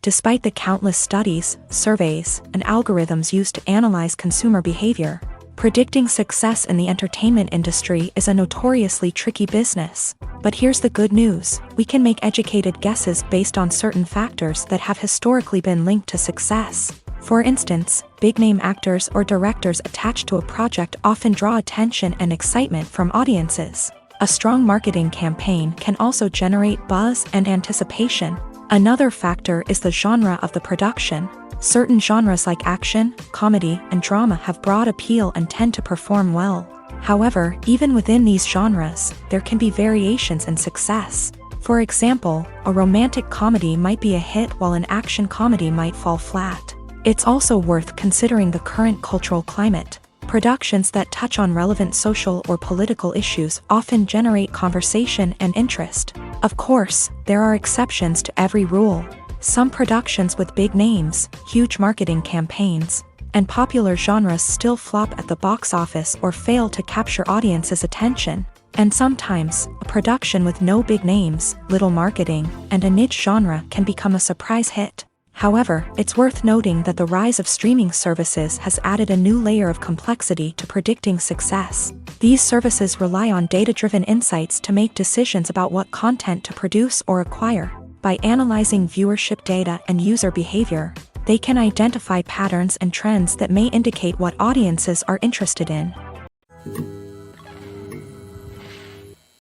Despite the countless studies, surveys, and algorithms used to analyze consumer behavior, predicting success in the entertainment industry is a notoriously tricky business. But here's the good news: we can make educated guesses based on certain factors that have historically been linked to success. For instance, big-name actors or directors attached to a project often draw attention and excitement from audiences. A strong marketing campaign can also generate buzz and anticipation. Another factor is the genre of the production. Certain genres like action, comedy, and drama have broad appeal and tend to perform well. However, even within these genres, there can be variations in success. For example, a romantic comedy might be a hit while an action comedy might fall flat. It's also worth considering the current cultural climate. Productions that touch on relevant social or political issues often generate conversation and interest. Of course, there are exceptions to every rule. Some productions with big names, huge marketing campaigns, and popular genres still flop at the box office or fail to capture audiences' attention. And sometimes, a production with no big names, little marketing, and a niche genre can become a surprise hit. However, it's worth noting that the rise of streaming services has added a new layer of complexity to predicting success. These services rely on data-driven insights to make decisions about what content to produce or acquire. By analyzing viewership data and user behavior, they can identify patterns and trends that may indicate what audiences are interested in.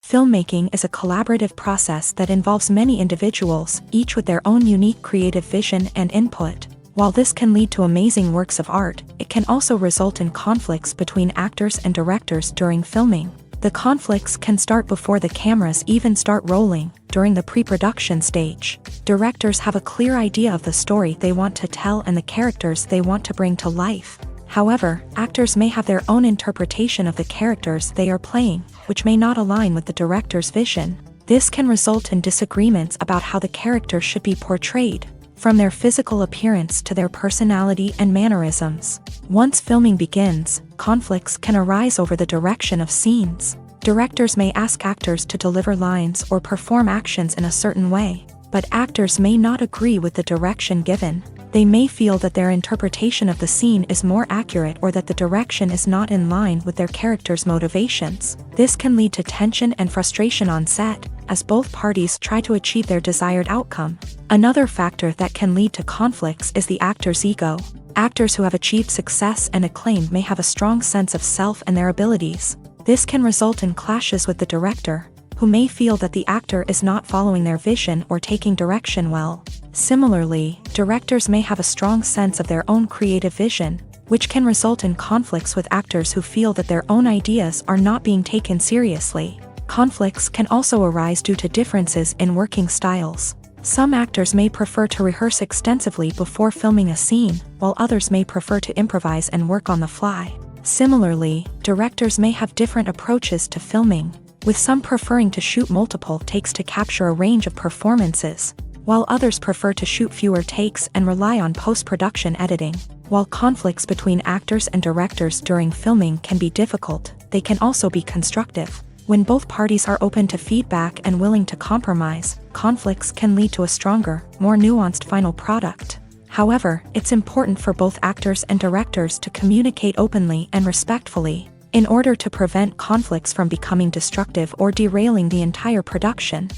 Filmmaking is a collaborative process that involves many individuals, each with their own unique creative vision and input. While this can lead to amazing works of art, it can also result in conflicts between actors and directors during filming. The conflicts can start before the cameras even start rolling, during the pre-production stage. Directors have a clear idea of the story they want to tell and the characters they want to bring to life. However, actors may have their own interpretation of the characters they are playing, which may not align with the director's vision. This can result in disagreements about how the character should be portrayed, from their physical appearance to their personality and mannerisms. Once filming begins, conflicts can arise over the direction of scenes. Directors may ask actors to deliver lines or perform actions in a certain way, but actors may not agree with the direction given. They may feel that their interpretation of the scene is more accurate or that the direction is not in line with their character's motivations. This can lead to tension and frustration on set, as both parties try to achieve their desired outcome. Another factor that can lead to conflicts is the actor's ego. Actors who have achieved success and acclaim may have a strong sense of self and their abilities. This can result in clashes with the director, who may feel that the actor is not following their vision or taking direction well. Similarly, directors may have a strong sense of their own creative vision, which can result in conflicts with actors who feel that their own ideas are not being taken seriously. Conflicts can also arise due to differences in working styles. Some actors may prefer to rehearse extensively before filming a scene, while others may prefer to improvise and work on the fly. Similarly, directors may have different approaches to filming, with some preferring to shoot multiple takes to capture a range of performances, while others prefer to shoot fewer takes and rely on post-production editing. While conflicts between actors and directors during filming can be difficult, they can also be constructive. When both parties are open to feedback and willing to compromise, conflicts can lead to a stronger, more nuanced final product. However, it's important for both actors and directors to communicate openly and respectfully, in order to prevent conflicts from becoming destructive or derailing the entire production.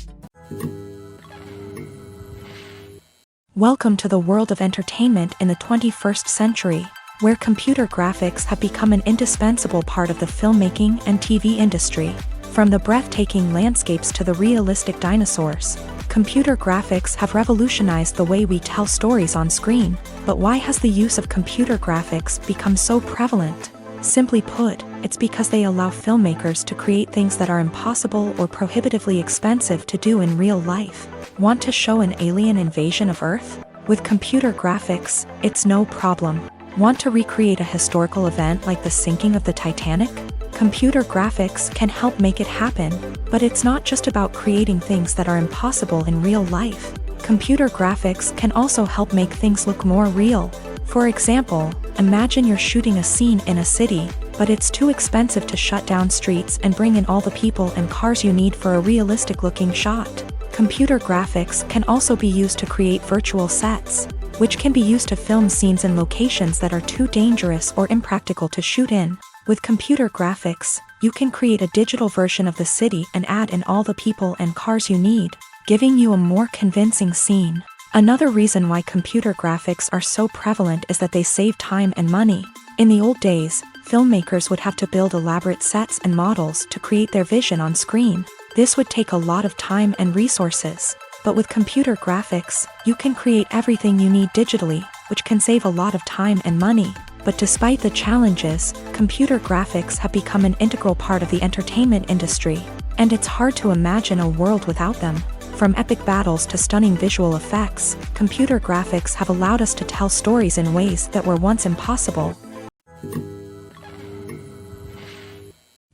Welcome to the world of entertainment in the 21st century, where computer graphics have become an indispensable part of the filmmaking and TV industry. From the breathtaking landscapes to the realistic dinosaurs, computer graphics have revolutionized the way we tell stories on screen. But why has the use of computer graphics become so prevalent? Simply put, it's because they allow filmmakers to create things that are impossible or prohibitively expensive to do in real life. Want to show an alien invasion of Earth? With computer graphics, it's no problem. Want to recreate a historical event like the sinking of the Titanic? Computer graphics can help make it happen, but it's not just about creating things that are impossible in real life. Computer graphics can also help make things look more real. For example, imagine you're shooting a scene in a city, but it's too expensive to shut down streets and bring in all the people and cars you need for a realistic-looking shot. Computer graphics can also be used to create virtual sets, which can be used to film scenes in locations that are too dangerous or impractical to shoot in. With computer graphics, you can create a digital version of the city and add in all the people and cars you need, giving you a more convincing scene. Another reason why computer graphics are so prevalent is that they save time and money. In the old days, filmmakers would have to build elaborate sets and models to create their vision on screen. This would take a lot of time and resources. But with computer graphics, you can create everything you need digitally, which can save a lot of time and money. But despite the challenges, computer graphics have become an integral part of the entertainment industry, and it's hard to imagine a world without them. From epic battles to stunning visual effects, computer graphics have allowed us to tell stories in ways that were once impossible.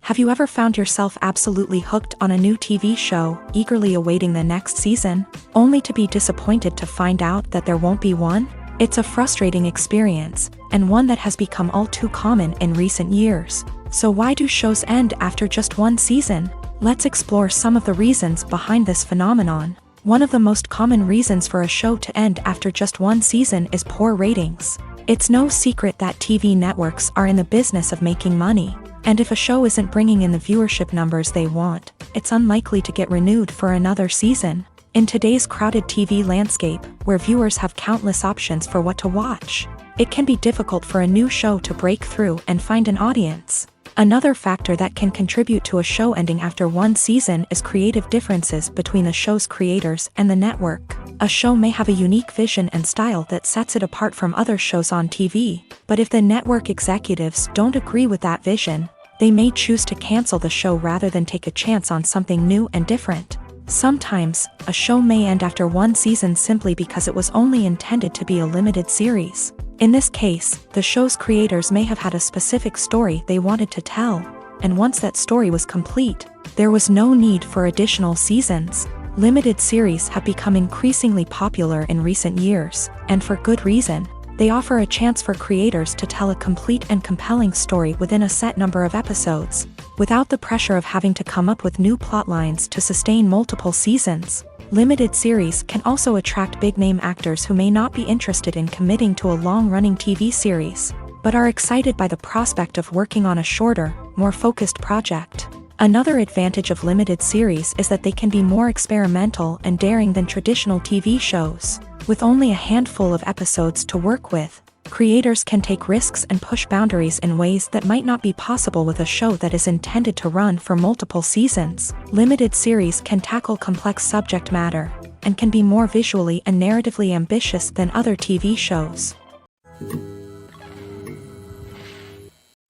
Have you ever found yourself absolutely hooked on a new TV show, eagerly awaiting the next season, only to be disappointed to find out that there won't be one? It's a frustrating experience, and one that has become all too common in recent years. So why do shows end after just one season? Let's explore some of the reasons behind this phenomenon. One of the most common reasons for a show to end after just one season is poor ratings. It's no secret that TV networks are in the business of making money, and if a show isn't bringing in the viewership numbers they want, it's unlikely to get renewed for another season. In today's crowded TV landscape, where viewers have countless options for what to watch, it can be difficult for a new show to break through and find an audience. Another factor that can contribute to a show ending after one season is creative differences between the show's creators and the network. A show may have a unique vision and style that sets it apart from other shows on TV, but if the network executives don't agree with that vision, they may choose to cancel the show rather than take a chance on something new and different. Sometimes, a show may end after one season simply because it was only intended to be a limited series. In this case, the show's creators may have had a specific story they wanted to tell, and once that story was complete, there was no need for additional seasons. Limited series have become increasingly popular in recent years, and for good reason. They offer a chance for creators to tell a complete and compelling story within a set number of episodes, without the pressure of having to come up with new plotlines to sustain multiple seasons. Limited series can also attract big-name actors who may not be interested in committing to a long-running TV series, but are excited by the prospect of working on a shorter, more focused project. Another advantage of limited series is that they can be more experimental and daring than traditional TV shows. With only a handful of episodes to work with, creators can take risks and push boundaries in ways that might not be possible with a show that is intended to run for multiple seasons. Limited series can tackle complex subject matter, and can be more visually and narratively ambitious than other TV shows.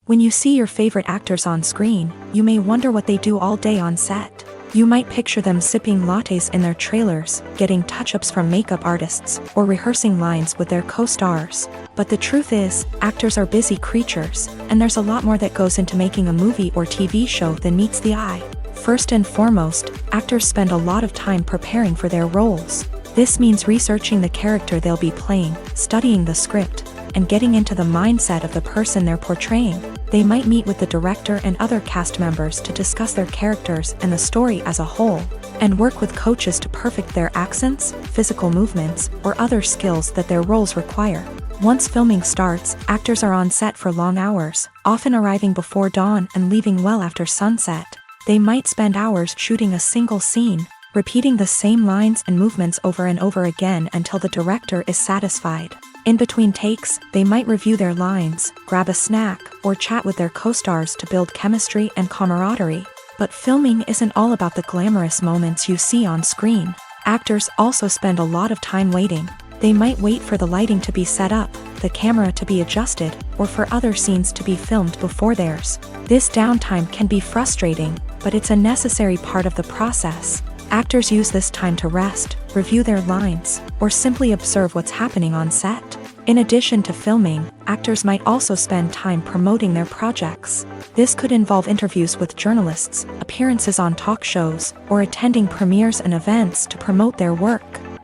When you see your favorite actors on screen, you may wonder what they do all day on set. You might picture them sipping lattes in their trailers, getting touch-ups from makeup artists, or rehearsing lines with their co-stars. But the truth is, actors are busy creatures, and there's a lot more that goes into making a movie or TV show than meets the eye. First and foremost, actors spend a lot of time preparing for their roles. This means researching the character they'll be playing, studying the script, and getting into the mindset of the person they're portraying. They might meet with the director and other cast members to discuss their characters and the story as a whole, and work with coaches to perfect their accents, physical movements, or other skills that their roles require. Once filming starts, actors are on set for long hours, often arriving before dawn and leaving well after sunset. They might spend hours shooting a single scene, repeating the same lines and movements over and over again until the director is satisfied. In between takes, they might review their lines, grab a snack, or chat with their co-stars to build chemistry and camaraderie. But filming isn't all about the glamorous moments you see on screen. Actors also spend a lot of time waiting. They might wait for the lighting to be set up, the camera to be adjusted, or for other scenes to be filmed before theirs. This downtime can be frustrating, but it's a necessary part of the process. Actors use this time to rest, review their lines, or simply observe what's happening on set. In addition to filming, actors might also spend time promoting their projects. This could involve interviews with journalists, appearances on talk shows, or attending premieres and events to promote their work.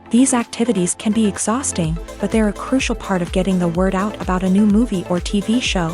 These activities can be exhausting, but they're a crucial part of getting the word out about a new movie or TV show.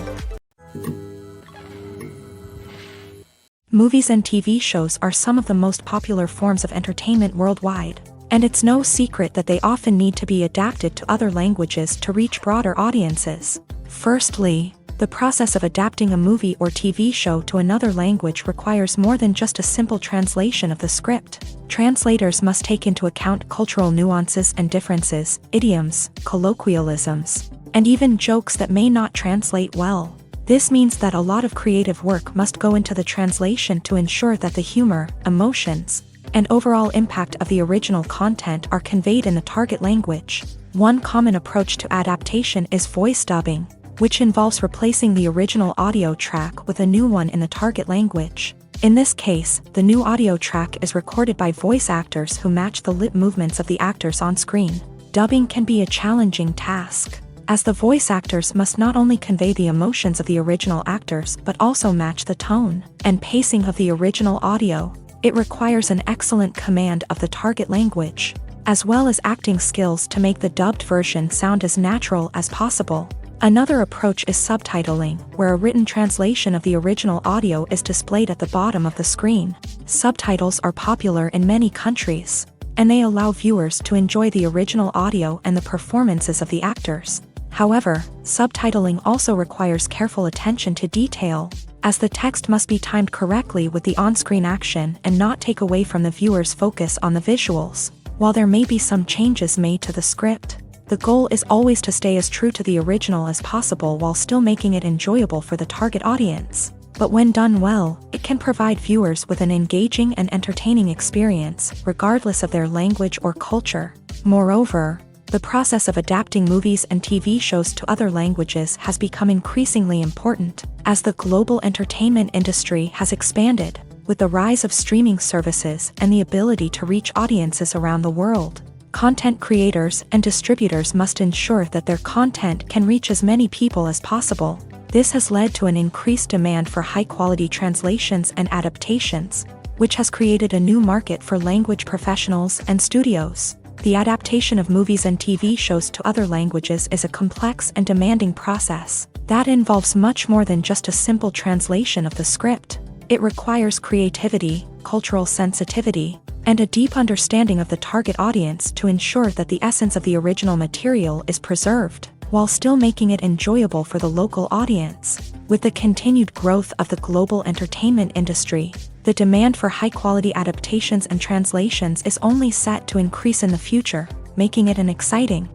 Movies and TV shows are some of the most popular forms of entertainment worldwide, and it's no secret that they often need to be adapted to other languages to reach broader audiences. Firstly, the process of adapting a movie or TV show to another language requires more than just a simple translation of the script. Translators must take into account cultural nuances and differences, idioms, colloquialisms, and even jokes that may not translate well. This means that a lot of creative work must go into the translation to ensure that the humor, emotions, and overall impact of the original content are conveyed in the target language. One common approach to adaptation is voice dubbing, which involves replacing the original audio track with a new one in the target language. In this case, the new audio track is recorded by voice actors who match the lip movements of the actors on screen. Dubbing can be a challenging task, as the voice actors must not only convey the emotions of the original actors but also match the tone and pacing of the original audio. It requires an excellent command of the target language, as well as acting skills to make the dubbed version sound as natural as possible. Another approach is subtitling, where a written translation of the original audio is displayed at the bottom of the screen. Subtitles are popular in many countries, and they allow viewers to enjoy the original audio and the performances of the actors. However, subtitling also requires careful attention to detail, as the text must be timed correctly with the on-screen action and not take away from the viewer's focus on the visuals. While there may be some changes made to the script, the goal is always to stay as true to the original as possible while still making it enjoyable for the target audience. But when done well, it can provide viewers with an engaging and entertaining experience, regardless of their language or culture. Moreover, the process of adapting movies and TV shows to other languages has become increasingly important, as the global entertainment industry has expanded, with the rise of streaming services and the ability to reach audiences around the world. Content creators and distributors must ensure that their content can reach as many people as possible. This has led to an increased demand for high-quality translations and adaptations, which has created a new market for language professionals and studios. The adaptation of movies and TV shows to other languages is a complex and demanding process that involves much more than just a simple translation of the script. It requires creativity, cultural sensitivity, and a deep understanding of the target audience to ensure that the essence of the original material is preserved, while still making it enjoyable for the local audience. With the continued growth of the global entertainment industry, the demand for high-quality adaptations and translations is only set to increase in the future, making it an exciting.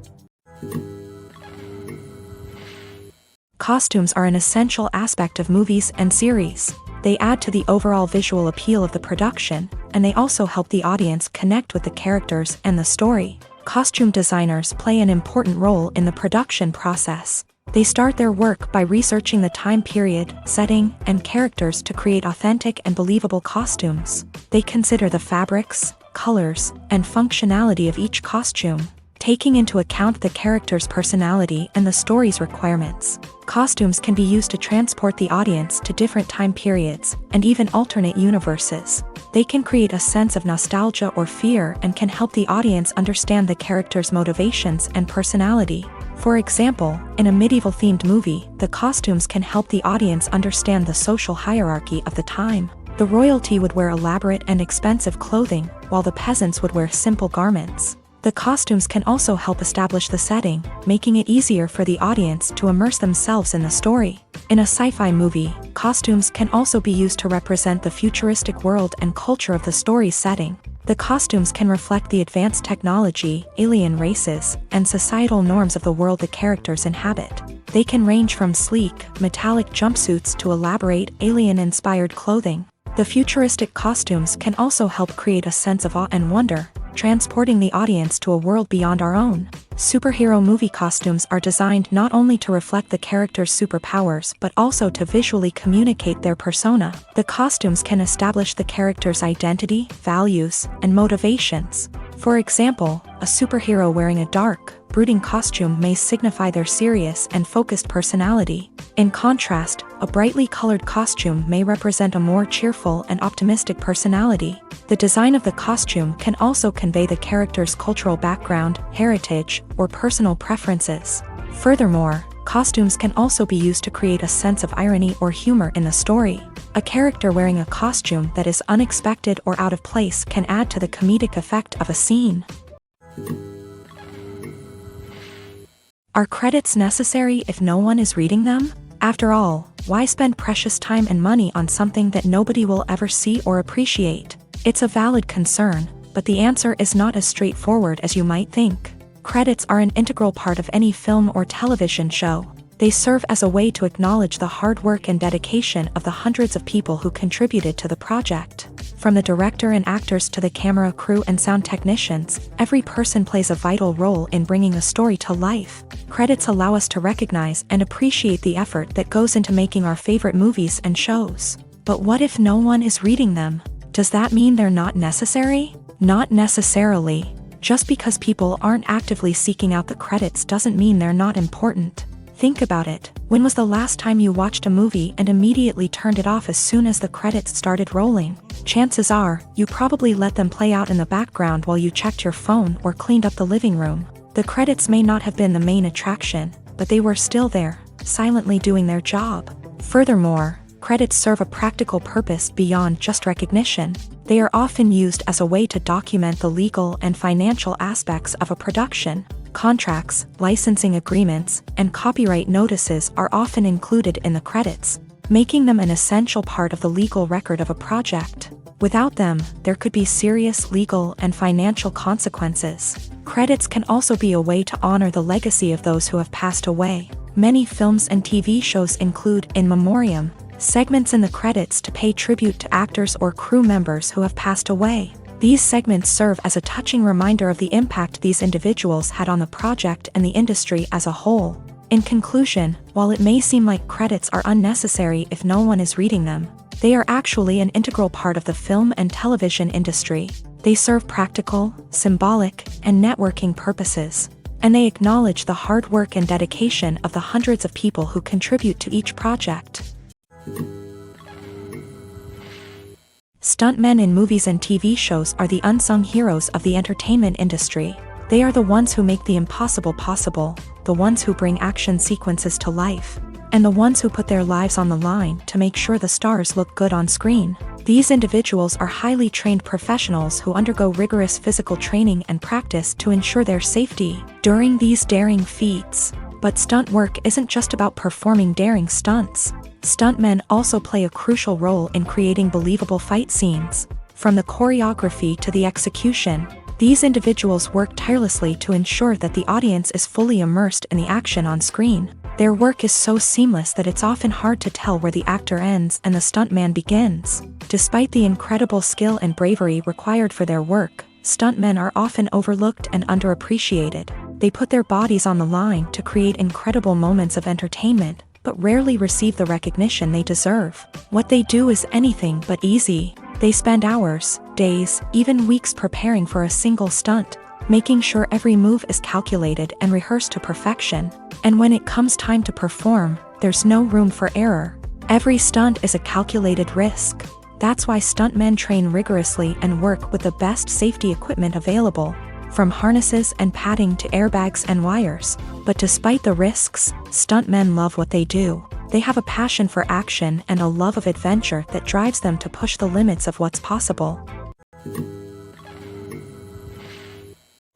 Costumes are an essential aspect of movies and series. They add to the overall visual appeal of the production, and they also help the audience connect with the characters and the story. Costume designers play an important role in the production process. They start their work by researching the time period, setting, and characters to create authentic and believable costumes. They consider the fabrics, colors, and functionality of each costume, taking into account the character's personality and the story's requirements. Costumes can be used to transport the audience to different time periods and even alternate universes. They can create a sense of nostalgia or fear and can help the audience understand the character's motivations and personality. For example, in a medieval-themed movie, the costumes can help the audience understand the social hierarchy of the time. The royalty would wear elaborate and expensive clothing, while the peasants would wear simple garments. The costumes can also help establish the setting, making it easier for the audience to immerse themselves in the story. In a sci-fi movie, costumes can also be used to represent the futuristic world and culture of the story's setting. The costumes can reflect the advanced technology, alien races, and societal norms of the world the characters inhabit. They can range from sleek, metallic jumpsuits to elaborate, alien-inspired clothing. The futuristic costumes can also help create a sense of awe and wonder, transporting the audience to a world beyond our own. Superhero movie costumes are designed not only to reflect the character's superpowers but also to visually communicate their persona. The costumes can establish the character's identity, values, and motivations. For example, a superhero wearing a dark, brooding costume may signify their serious and focused personality. In contrast, a brightly colored costume may represent a more cheerful and optimistic personality. The design of the costume can also convey the character's cultural background, heritage, or personal preferences. Furthermore, costumes can also be used to create a sense of irony or humor in the story. A character wearing a costume that is unexpected or out of place can add to the comedic effect of a scene. Are credits necessary if no one is reading them? After all, why spend precious time and money on something that nobody will ever see or appreciate? It's a valid concern, but the answer is not as straightforward as you might think. Credits are an integral part of any film or television show. They serve as a way to acknowledge the hard work and dedication of the hundreds of people who contributed to the project. From the director and actors to the camera crew and sound technicians, every person plays a vital role in bringing a story to life. Credits allow us to recognize and appreciate the effort that goes into making our favorite movies and shows. But what if no one is reading them? Does that mean they're not necessary? Not necessarily. Just because people aren't actively seeking out the credits doesn't mean they're not important. Think about it. When was the last time you watched a movie and immediately turned it off as soon as the credits started rolling? Chances are, you probably let them play out in the background while you checked your phone or cleaned up the living room. The credits may not have been the main attraction, but they were still there, silently doing their job. Furthermore, credits serve a practical purpose beyond just recognition. They are often used as a way to document the legal and financial aspects of a production. Contracts, licensing agreements, and copyright notices are often included in the credits, making them an essential part of the legal record of a project. Without them, there could be serious legal and financial consequences. Credits can also be a way to honor the legacy of those who have passed away. Many films and TV shows include in memoriam segments in the credits to pay tribute to actors or crew members who have passed away. These segments serve as a touching reminder of the impact these individuals had on the project and the industry as a whole. In conclusion, while it may seem like credits are unnecessary if no one is reading them, they are actually an integral part of the film and television industry. They serve practical, symbolic, and networking purposes, and they acknowledge the hard work and dedication of the hundreds of people who contribute to each project. Stuntmen in movies and TV shows are the unsung heroes of the entertainment industry. They are the ones who make the impossible possible, the ones who bring action sequences to life, and the ones who put their lives on the line to make sure the stars look good on screen. These individuals are highly trained professionals who undergo rigorous physical training and practice to ensure their safety during these daring feats. But stunt work isn't just about performing daring stunts. Stuntmen also play a crucial role in creating believable fight scenes. From the choreography to the execution, these individuals work tirelessly to ensure that the audience is fully immersed in the action on screen. Their work is so seamless that it's often hard to tell where the actor ends and the stuntman begins. Despite the incredible skill and bravery required for their work, stuntmen are often overlooked and underappreciated. They put their bodies on the line to create incredible moments of entertainment, but rarely receive the recognition they deserve. What they do is anything but easy. They spend hours, days, even weeks preparing for a single stunt, making sure every move is calculated and rehearsed to perfection. And when it comes time to perform, there's no room for error. Every stunt is a calculated risk. That's why stuntmen train rigorously and work with the best safety equipment available, from harnesses and padding to airbags and wires. But despite the risks, stuntmen love what they do. They have a passion for action and a love of adventure that drives them to push the limits of what's possible.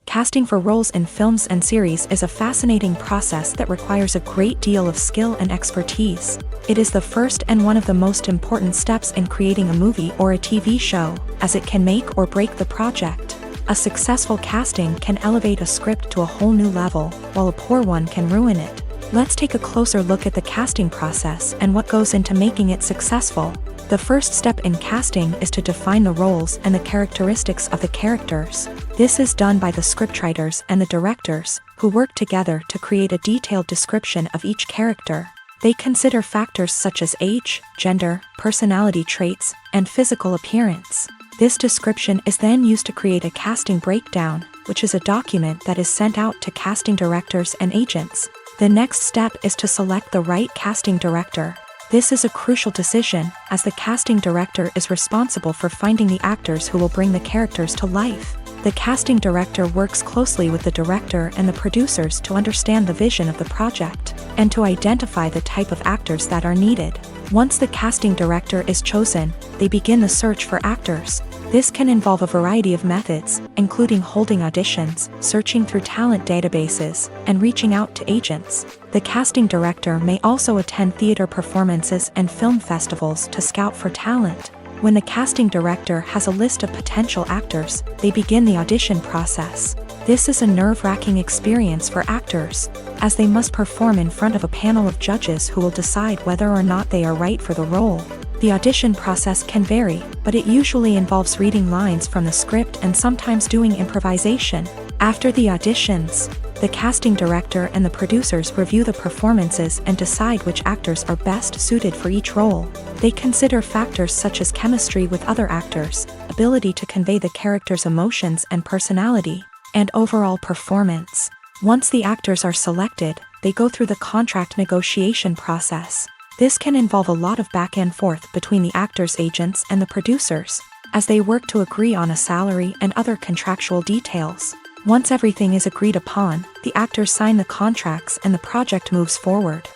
Casting for roles in films and series is a fascinating process that requires a great deal of skill and expertise. It is the first and one of the most important steps in creating a movie or a TV show, as it can make or break the project. A successful casting can elevate a script to a whole new level, while a poor one can ruin it. Let's take a closer look at the casting process and what goes into making it successful. The first step in casting is to define the roles and the characteristics of the characters. This is done by the scriptwriters and the directors, who work together to create a detailed description of each character. They consider factors such as age, gender, personality traits, and physical appearance. This description is then used to create a casting breakdown, which is a document that is sent out to casting directors and agents. The next step is to select the right casting director. This is a crucial decision, as the casting director is responsible for finding the actors who will bring the characters to life. The casting director works closely with the director and the producers to understand the vision of the project, and to identify the type of actors that are needed. Once the casting director is chosen, they begin the search for actors. This can involve a variety of methods, including holding auditions, searching through talent databases, and reaching out to agents. The casting director may also attend theater performances and film festivals to scout for talent. When the casting director has a list of potential actors, they begin the audition process. This is a nerve-wracking experience for actors, as they must perform in front of a panel of judges who will decide whether or not they are right for the role. The audition process can vary, but it usually involves reading lines from the script and sometimes doing improvisation. After the auditions, the casting director and the producers review the performances and decide which actors are best suited for each role. They consider factors such as chemistry with other actors, ability to convey the character's emotions and personality, and overall performance. Once the actors are selected, they go through the contract negotiation process. This can involve a lot of back and forth between the actors' agents and the producers, as they work to agree on a salary and other contractual details. Once everything is agreed upon, the actors sign the contracts and the project moves forward.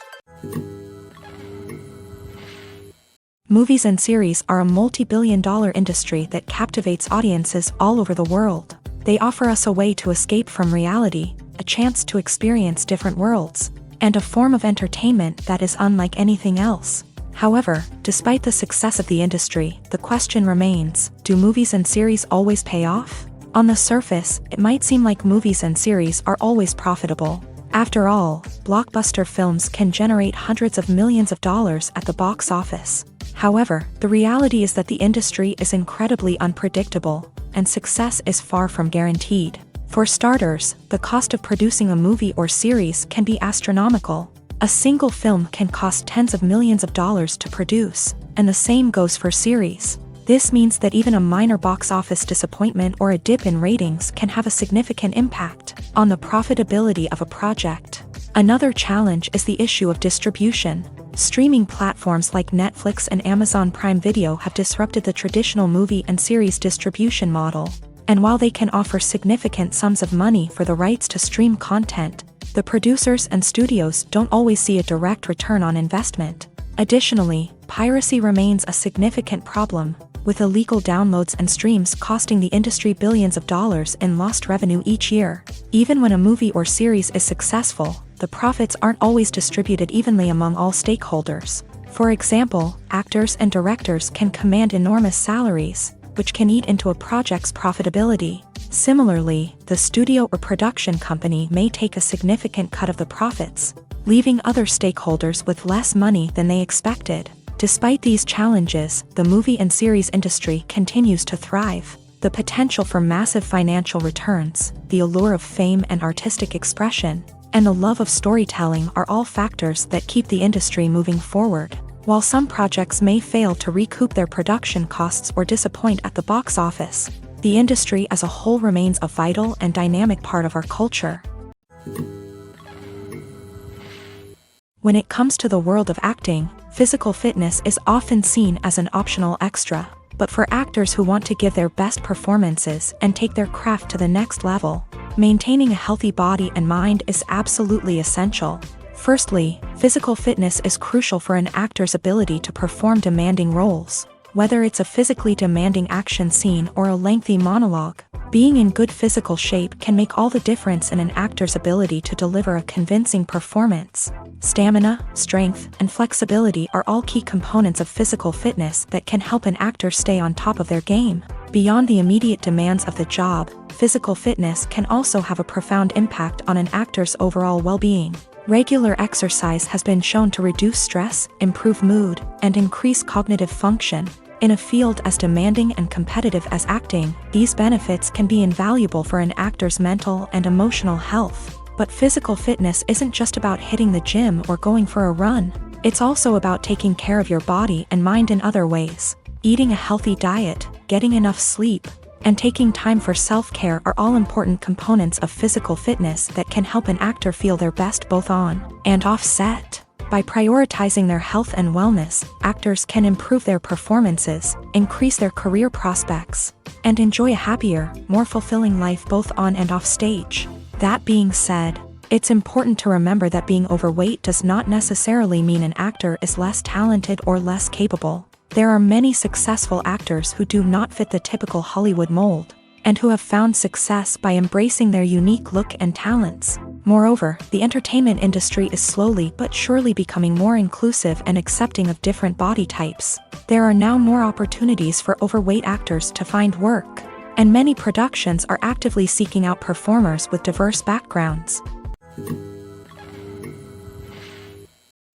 Movies and series are a multi-billion-dollar industry that captivates audiences all over the world. They offer us a way to escape from reality, a chance to experience different worlds, and a form of entertainment that is unlike anything else. However, despite the success of the industry, the question remains, do movies and series always pay off? On the surface, it might seem like movies and series are always profitable. After all, blockbuster films can generate hundreds of millions of dollars at the box office. However, the reality is that the industry is incredibly unpredictable, and success is far from guaranteed. For starters, the cost of producing a movie or series can be astronomical. A single film can cost tens of millions of dollars to produce, and the same goes for series. This means that even a minor box office disappointment or a dip in ratings can have a significant impact on the profitability of a project. Another challenge is the issue of distribution. Streaming platforms like Netflix and Amazon Prime Video have disrupted the traditional movie and series distribution model. And while they can offer significant sums of money for the rights to stream content, the producers and studios don't always see a direct return on investment. Additionally, piracy remains a significant problem, with illegal downloads and streams costing the industry billions of dollars in lost revenue each year. Even when a movie or series is successful, the profits aren't always distributed evenly among all stakeholders. For example, actors and directors can command enormous salaries, which can eat into a project's profitability. Similarly, the studio or production company may take a significant cut of the profits, leaving other stakeholders with less money than they expected. Despite these challenges, the movie and series industry continues to thrive. The potential for massive financial returns, the allure of fame and artistic expression, and the love of storytelling are all factors that keep the industry moving forward. While some projects may fail to recoup their production costs or disappoint at the box office, the industry as a whole remains a vital and dynamic part of our culture. When it comes to the world of acting, physical fitness is often seen as an optional extra. But for actors who want to give their best performances and take their craft to the next level, maintaining a healthy body and mind is absolutely essential. Firstly, physical fitness is crucial for an actor's ability to perform demanding roles. Whether it's a physically demanding action scene or a lengthy monologue, being in good physical shape can make all the difference in an actor's ability to deliver a convincing performance. Stamina, strength, and flexibility are all key components of physical fitness that can help an actor stay on top of their game. Beyond the immediate demands of the job, physical fitness can also have a profound impact on an actor's overall well-being. Regular exercise has been shown to reduce stress, improve mood, and increase cognitive function. In a field as demanding and competitive as acting, these benefits can be invaluable for an actor's mental and emotional health. But physical fitness isn't just about hitting the gym or going for a run. It's also about taking care of your body and mind in other ways. Eating a healthy diet, getting enough sleep, and taking time for self-care are all important components of physical fitness that can help an actor feel their best both on and off set. By prioritizing their health and wellness, actors can improve their performances, increase their career prospects, and enjoy a happier, more fulfilling life both on and off stage. That being said, it's important to remember that being overweight does not necessarily mean an actor is less talented or less capable. There are many successful actors who do not fit the typical Hollywood mold, and who have found success by embracing their unique look and talents. Moreover, the entertainment industry is slowly but surely becoming more inclusive and accepting of different body types. There are now more opportunities for overweight actors to find work, and many productions are actively seeking out performers with diverse backgrounds.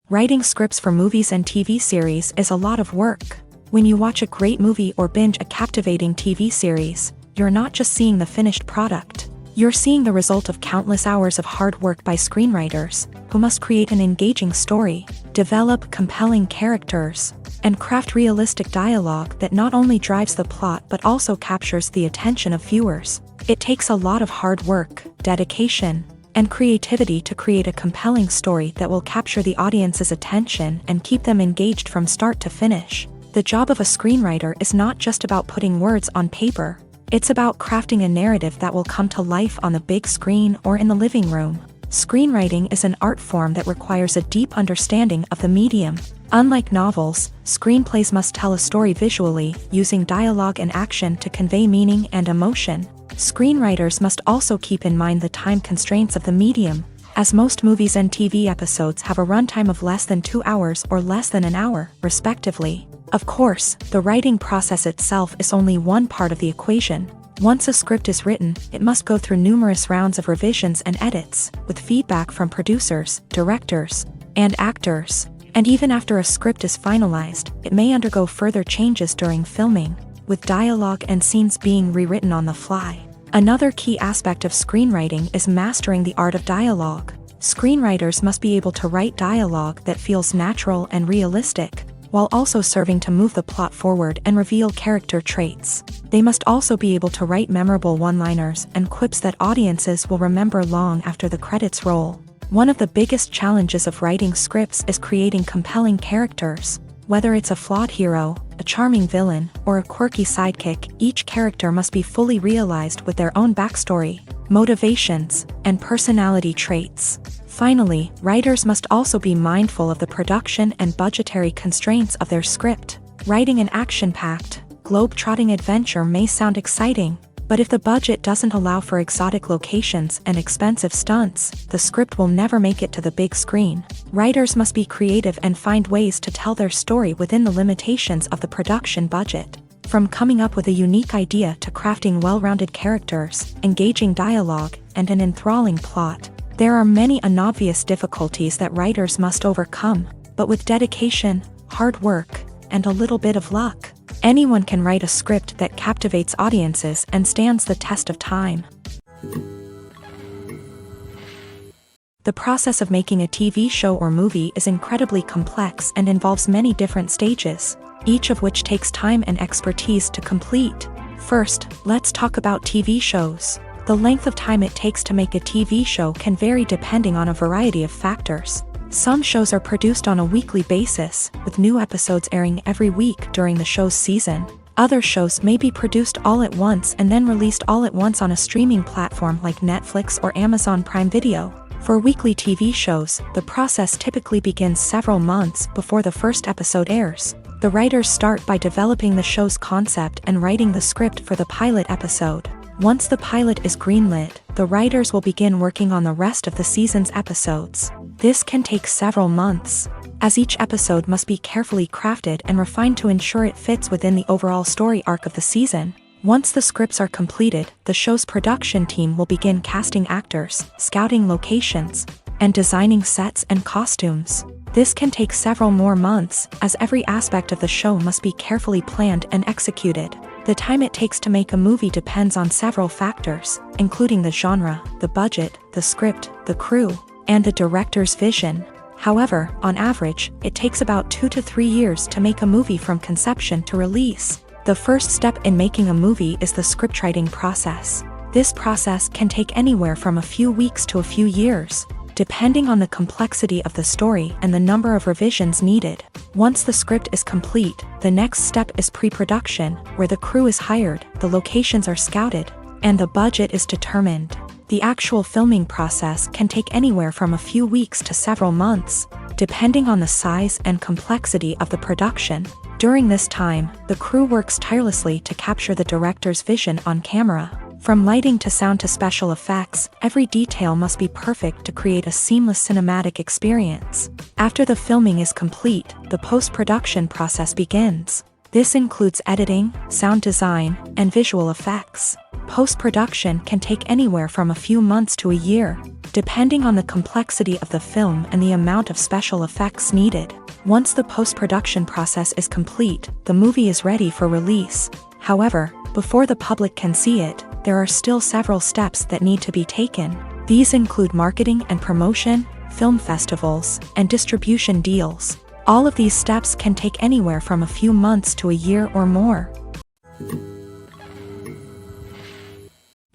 Writing scripts for movies and TV series is a lot of work. When you watch a great movie or binge a captivating TV series, you're not just seeing the finished product. You're seeing the result of countless hours of hard work by screenwriters, who must create an engaging story, develop compelling characters, and craft realistic dialogue that not only drives the plot but also captures the attention of viewers. It takes a lot of hard work, dedication, and creativity to create a compelling story that will capture the audience's attention and keep them engaged from start to finish. The job of a screenwriter is not just about putting words on paper. It's about crafting a narrative that will come to life on the big screen or in the living room. Screenwriting is an art form that requires a deep understanding of the medium. Unlike novels, screenplays must tell a story visually, using dialogue and action to convey meaning and emotion. Screenwriters must also keep in mind the time constraints of the medium, as most movies and TV episodes have a runtime of less than 2 hours or less than an hour, respectively. Of course, the writing process itself is only one part of the equation. Once a script is written, it must go through numerous rounds of revisions and edits, with feedback from producers, directors, and actors. And even after a script is finalized, it may undergo further changes during filming, with dialogue and scenes being rewritten on the fly. Another key aspect of screenwriting is mastering the art of dialogue. Screenwriters must be able to write dialogue that feels natural and realistic, while also serving to move the plot forward and reveal character traits. They must also be able to write memorable one-liners and quips that audiences will remember long after the credits roll. One of the biggest challenges of writing scripts is creating compelling characters. Whether it's a flawed hero, a charming villain, or a quirky sidekick, each character must be fully realized with their own backstory, motivations, and personality traits. Finally, writers must also be mindful of the production and budgetary constraints of their script. Writing an action-packed, globe-trotting adventure may sound exciting, but if the budget doesn't allow for exotic locations and expensive stunts, the script will never make it to the big screen. Writers must be creative and find ways to tell their story within the limitations of the production budget. From coming up with a unique idea to crafting well-rounded characters, engaging dialogue, and an enthralling plot, there are many unobvious difficulties that writers must overcome, but with dedication, hard work, and a little bit of luck, anyone can write a script that captivates audiences and stands the test of time. The process of making a TV show or movie is incredibly complex and involves many different stages, each of which takes time and expertise to complete. First, let's talk about TV shows. The length of time it takes to make a TV show can vary depending on a variety of factors. Some shows are produced on a weekly basis, with new episodes airing every week during the show's season. Other shows may be produced all at once and then released all at once on a streaming platform like Netflix or Amazon Prime Video. For weekly TV shows, the process typically begins several months before the first episode airs. The writers start by developing the show's concept and writing the script for the pilot episode. Once the pilot is greenlit, the writers will begin working on the rest of the season's episodes. This can take several months, as each episode must be carefully crafted and refined to ensure it fits within the overall story arc of the season. Once the scripts are completed, the show's production team will begin casting actors, scouting locations, and designing sets and costumes. This can take several more months, as every aspect of the show must be carefully planned and executed. The time it takes to make a movie depends on several factors, including the genre, the budget, the script, the crew, and the director's vision. However, on average, it takes about 2 to 3 years to make a movie from conception to release. The first step in making a movie is the scriptwriting process. This process can take anywhere from a few weeks to a few years, depending on the complexity of the story and the number of revisions needed. Once the script is complete, the next step is pre-production, where the crew is hired, the locations are scouted, and the budget is determined. The actual filming process can take anywhere from a few weeks to several months, depending on the size and complexity of the production. During this time, the crew works tirelessly to capture the director's vision on camera. From lighting to sound to special effects, every detail must be perfect to create a seamless cinematic experience. After the filming is complete, the post-production process begins. This includes editing, sound design, and visual effects. Post-production can take anywhere from a few months to a year, depending on the complexity of the film and the amount of special effects needed. Once the post-production process is complete, the movie is ready for release. However, before the public can see it, there are still several steps that need to be taken. These include marketing and promotion, film festivals, and distribution deals. All of these steps can take anywhere from a few months to a year or more.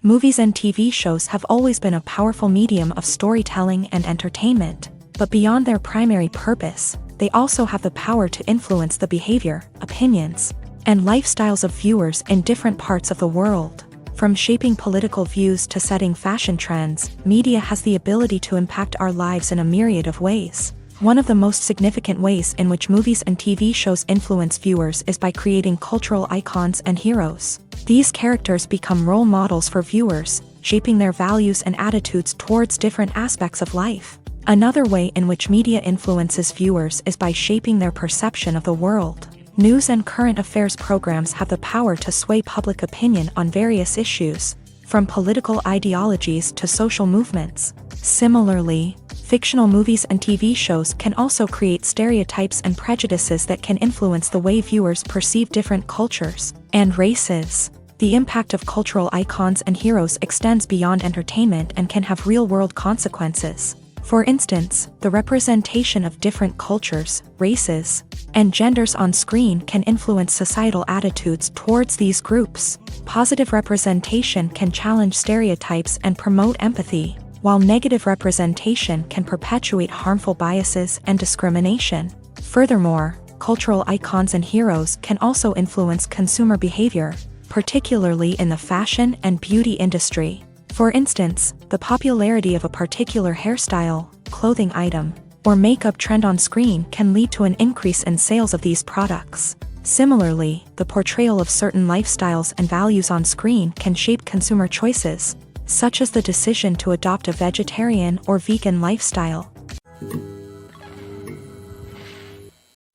Movies and TV shows have always been a powerful medium of storytelling and entertainment, but beyond their primary purpose, they also have the power to influence the behavior, opinions, and lifestyles of viewers in different parts of the world. From shaping political views to setting fashion trends, media has the ability to impact our lives in a myriad of ways. One of the most significant ways in which movies and TV shows influence viewers is by creating cultural icons and heroes. These characters become role models for viewers, shaping their values and attitudes towards different aspects of life. Another way in which media influences viewers is by shaping their perception of the world. News and current affairs programs have the power to sway public opinion on various issues, from political ideologies to social movements. Similarly, fictional movies and TV shows can also create stereotypes and prejudices that can influence the way viewers perceive different cultures and races. The impact of cultural icons and heroes extends beyond entertainment and can have real-world consequences. For instance, the representation of different cultures, races, and genders on screen can influence societal attitudes towards these groups. Positive representation can challenge stereotypes and promote empathy, while negative representation can perpetuate harmful biases and discrimination. Furthermore, cultural icons and heroes can also influence consumer behavior, particularly in the fashion and beauty industry. For instance, the popularity of a particular hairstyle, clothing item, or makeup trend on screen can lead to an increase in sales of these products. Similarly, the portrayal of certain lifestyles and values on screen can shape consumer choices, such as the decision to adopt a vegetarian or vegan lifestyle.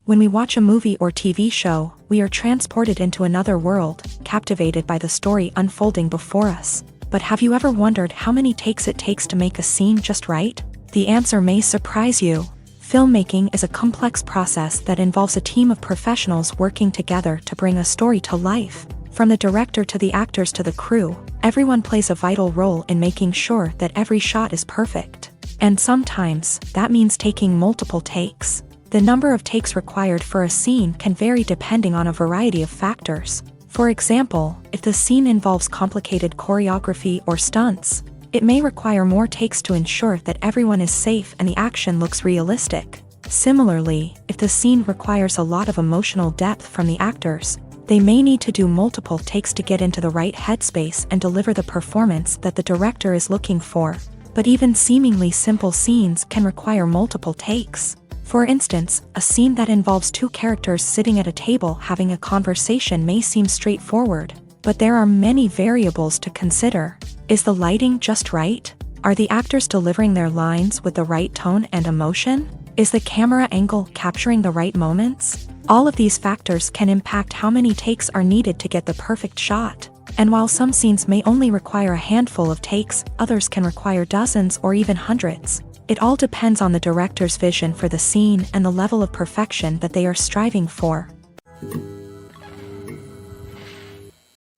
When we watch a movie or TV show, we are transported into another world, captivated by the story unfolding before us. But have you ever wondered how many takes it takes to make a scene just right? The answer may surprise you. Filmmaking is a complex process that involves a team of professionals working together to bring a story to life. From the director to the actors to the crew, everyone plays a vital role in making sure that every shot is perfect. And sometimes, that means taking multiple takes. The number of takes required for a scene can vary depending on a variety of factors. For example, if the scene involves complicated choreography or stunts, it may require more takes to ensure that everyone is safe and the action looks realistic. Similarly, if the scene requires a lot of emotional depth from the actors, they may need to do multiple takes to get into the right headspace and deliver the performance that the director is looking for. But even seemingly simple scenes can require multiple takes. For instance, a scene that involves two characters sitting at a table having a conversation may seem straightforward, but there are many variables to consider. Is the lighting just right? Are the actors delivering their lines with the right tone and emotion? Is the camera angle capturing the right moments? All of these factors can impact how many takes are needed to get the perfect shot. And while some scenes may only require a handful of takes, others can require dozens or even hundreds. It all depends on the director's vision for the scene and the level of perfection that they are striving for.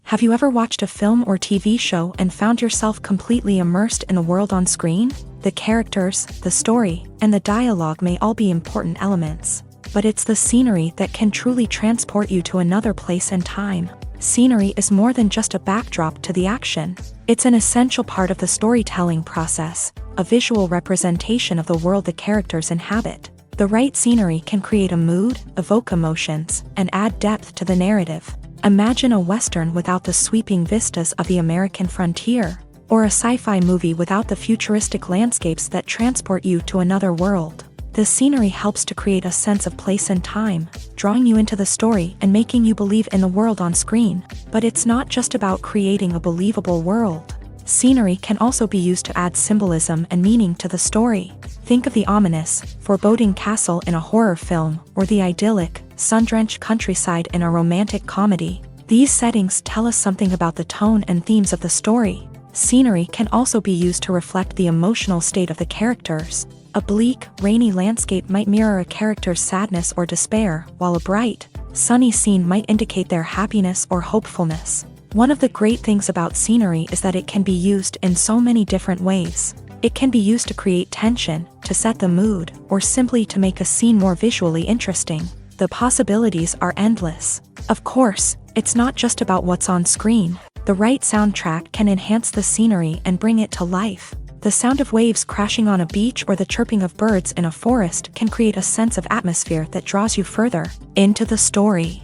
Have you ever watched a film or TV show and found yourself completely immersed in the world on screen? The characters, the story, and the dialogue may all be important elements, but it's the scenery that can truly transport you to another place and time. Scenery is more than just a backdrop to the action. It's an essential part of the storytelling process, a visual representation of the world the characters inhabit. The right scenery can create a mood, evoke emotions, and add depth to the narrative. Imagine a Western without the sweeping vistas of the American frontier, or a sci-fi movie without the futuristic landscapes that transport you to another world. The scenery helps to create a sense of place and time, drawing you into the story and making you believe in the world on screen. But it's not just about creating a believable world. Scenery can also be used to add symbolism and meaning to the story. Think of the ominous, foreboding castle in a horror film, or the idyllic, sun-drenched countryside in a romantic comedy. These settings tell us something about the tone and themes of the story. Scenery can also be used to reflect the emotional state of the characters. A bleak, rainy landscape might mirror a character's sadness or despair, while a bright, sunny scene might indicate their happiness or hopefulness. One of the great things about scenery is that it can be used in so many different ways. It can be used to create tension, to set the mood, or simply to make a scene more visually interesting. The possibilities are endless. Of course, it's not just about what's on screen. The right soundtrack can enhance the scenery and bring it to life. The sound of waves crashing on a beach or the chirping of birds in a forest can create a sense of atmosphere that draws you further into the story.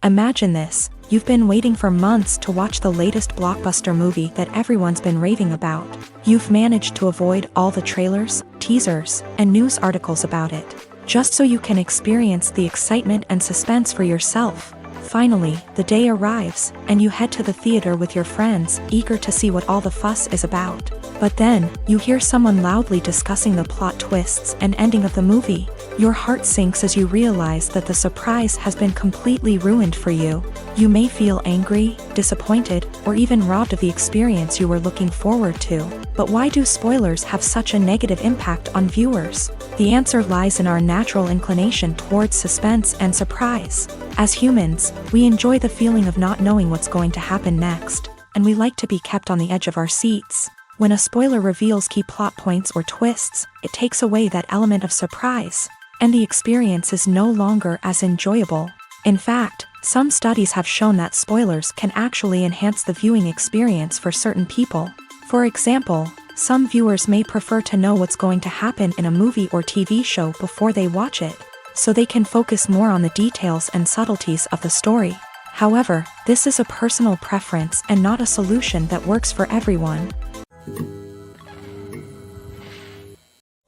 Imagine this: you've been waiting for months to watch the latest blockbuster movie that everyone's been raving about. You've managed to avoid all the trailers, teasers, and news articles about it, just so you can experience the excitement and suspense for yourself. Finally, the day arrives, and you head to the theater with your friends, eager to see what all the fuss is about. But then, you hear someone loudly discussing the plot twists and ending of the movie. Your heart sinks as you realize that the surprise has been completely ruined for you. You may feel angry, disappointed, or even robbed of the experience you were looking forward to. But why do spoilers have such a negative impact on viewers? The answer lies in our natural inclination towards suspense and surprise. As humans, we enjoy the feeling of not knowing what's going to happen next, and we like to be kept on the edge of our seats. When a spoiler reveals key plot points or twists, it takes away that element of surprise, and the experience is no longer as enjoyable. In fact, some studies have shown that spoilers can actually enhance the viewing experience for certain people. For example, some viewers may prefer to know what's going to happen in a movie or TV show before they watch it, so they can focus more on the details and subtleties of the story. However, this is a personal preference and not a solution that works for everyone.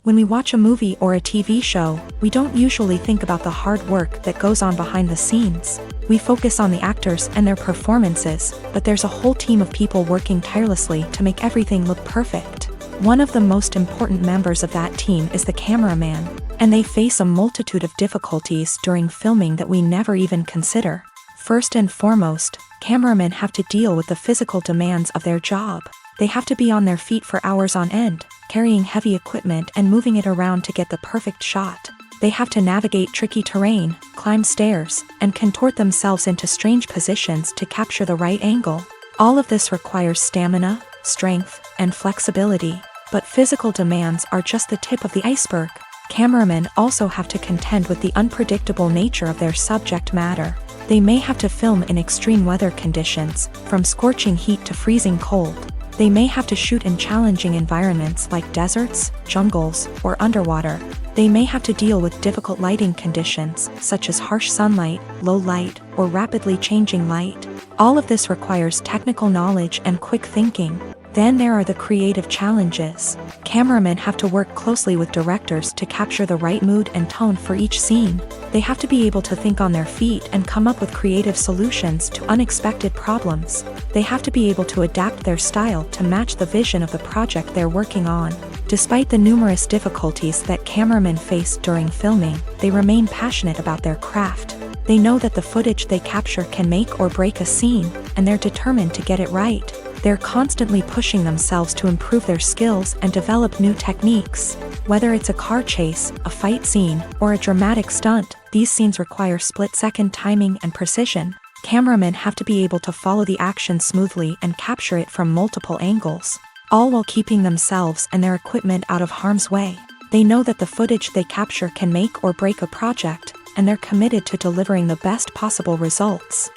When we watch a movie or a TV show, we don't usually think about the hard work that goes on behind the scenes. We focus on the actors and their performances, but there's a whole team of people working tirelessly to make everything look perfect. One of the most important members of that team is the cameraman, and they face a multitude of difficulties during filming that we never even consider. First and foremost, cameramen have to deal with the physical demands of their job. They have to be on their feet for hours on end, carrying heavy equipment and moving it around to get the perfect shot. They have to navigate tricky terrain, climb stairs, and contort themselves into strange positions to capture the right angle. All of this requires stamina, strength, and flexibility. But physical demands are just the tip of the iceberg. Cameramen also have to contend with the unpredictable nature of their subject matter. They may have to film in extreme weather conditions, from scorching heat to freezing cold. They may have to shoot in challenging environments like deserts, jungles, or underwater. They may have to deal with difficult lighting conditions, such as harsh sunlight, low light, or rapidly changing light. All of this requires technical knowledge and quick thinking. Then there are the creative challenges. Cameramen have to work closely with directors to capture the right mood and tone for each scene. They have to be able to think on their feet and come up with creative solutions to unexpected problems. They have to be able to adapt their style to match the vision of the project they're working on. Despite the numerous difficulties that cameramen face during filming, they remain passionate about their craft. They know that the footage they capture can make or break a scene, and they're determined to get it right. They're constantly pushing themselves to improve their skills and develop new techniques. Whether it's a car chase, a fight scene, or a dramatic stunt, these scenes require split-second timing and precision. Cameramen have to be able to follow the action smoothly and capture it from multiple angles, all while keeping themselves and their equipment out of harm's way. They know that the footage they capture can make or break a project, and they're committed to delivering the best possible results.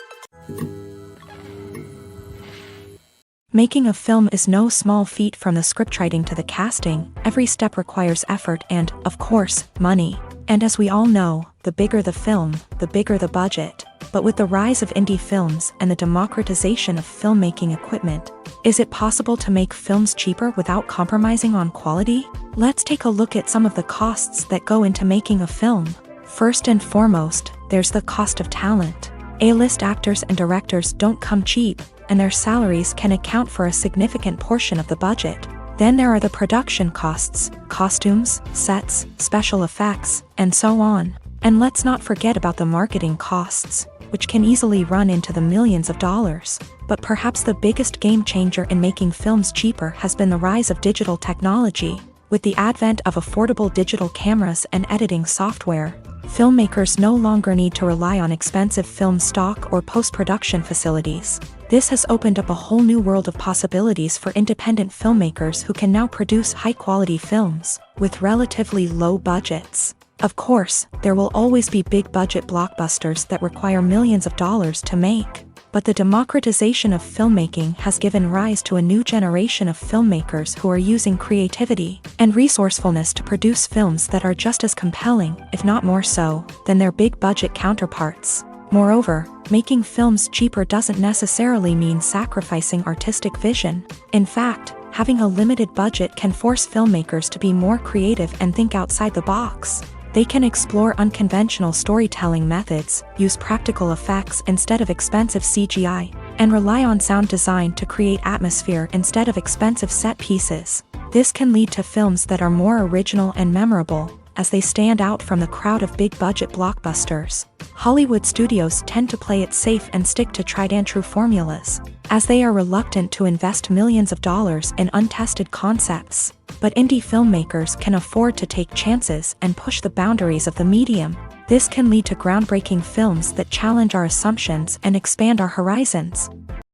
Making a film is no small feat. From the scriptwriting to the casting. Every step requires effort and, of course, money. And as we all know, the bigger the film, the bigger the budget. But with the rise of indie films and the democratization of filmmaking equipment, is it possible to make films cheaper without compromising on quality? Let's take a look at some of the costs that go into making a film. First and foremost, there's the cost of talent. A-list actors and directors don't come cheap, and their salaries can account for a significant portion of the budget. Then there are the production costs, costumes, sets, special effects, and so on. And let's not forget about the marketing costs, which can easily run into the millions of dollars. But perhaps the biggest game changer in making films cheaper has been the rise of digital technology. With the advent of affordable digital cameras and editing software, filmmakers no longer need to rely on expensive film stock or post-production facilities. This has opened up a whole new world of possibilities for independent filmmakers who can now produce high-quality films with relatively low budgets. Of course, there will always be big-budget blockbusters that require millions of dollars to make. But the democratization of filmmaking has given rise to a new generation of filmmakers who are using creativity and resourcefulness to produce films that are just as compelling, if not more so, than their big-budget counterparts. Moreover, making films cheaper doesn't necessarily mean sacrificing artistic vision. In fact, having a limited budget can force filmmakers to be more creative and think outside the box. They can explore unconventional storytelling methods, use practical effects instead of expensive CGI, and rely on sound design to create atmosphere instead of expensive set pieces. This can lead to films that are more original and memorable, as they stand out from the crowd of big-budget blockbusters. Hollywood studios tend to play it safe and stick to tried-and-true formulas, as they are reluctant to invest millions of dollars in untested concepts. But indie filmmakers can afford to take chances and push the boundaries of the medium. This can lead to groundbreaking films that challenge our assumptions and expand our horizons.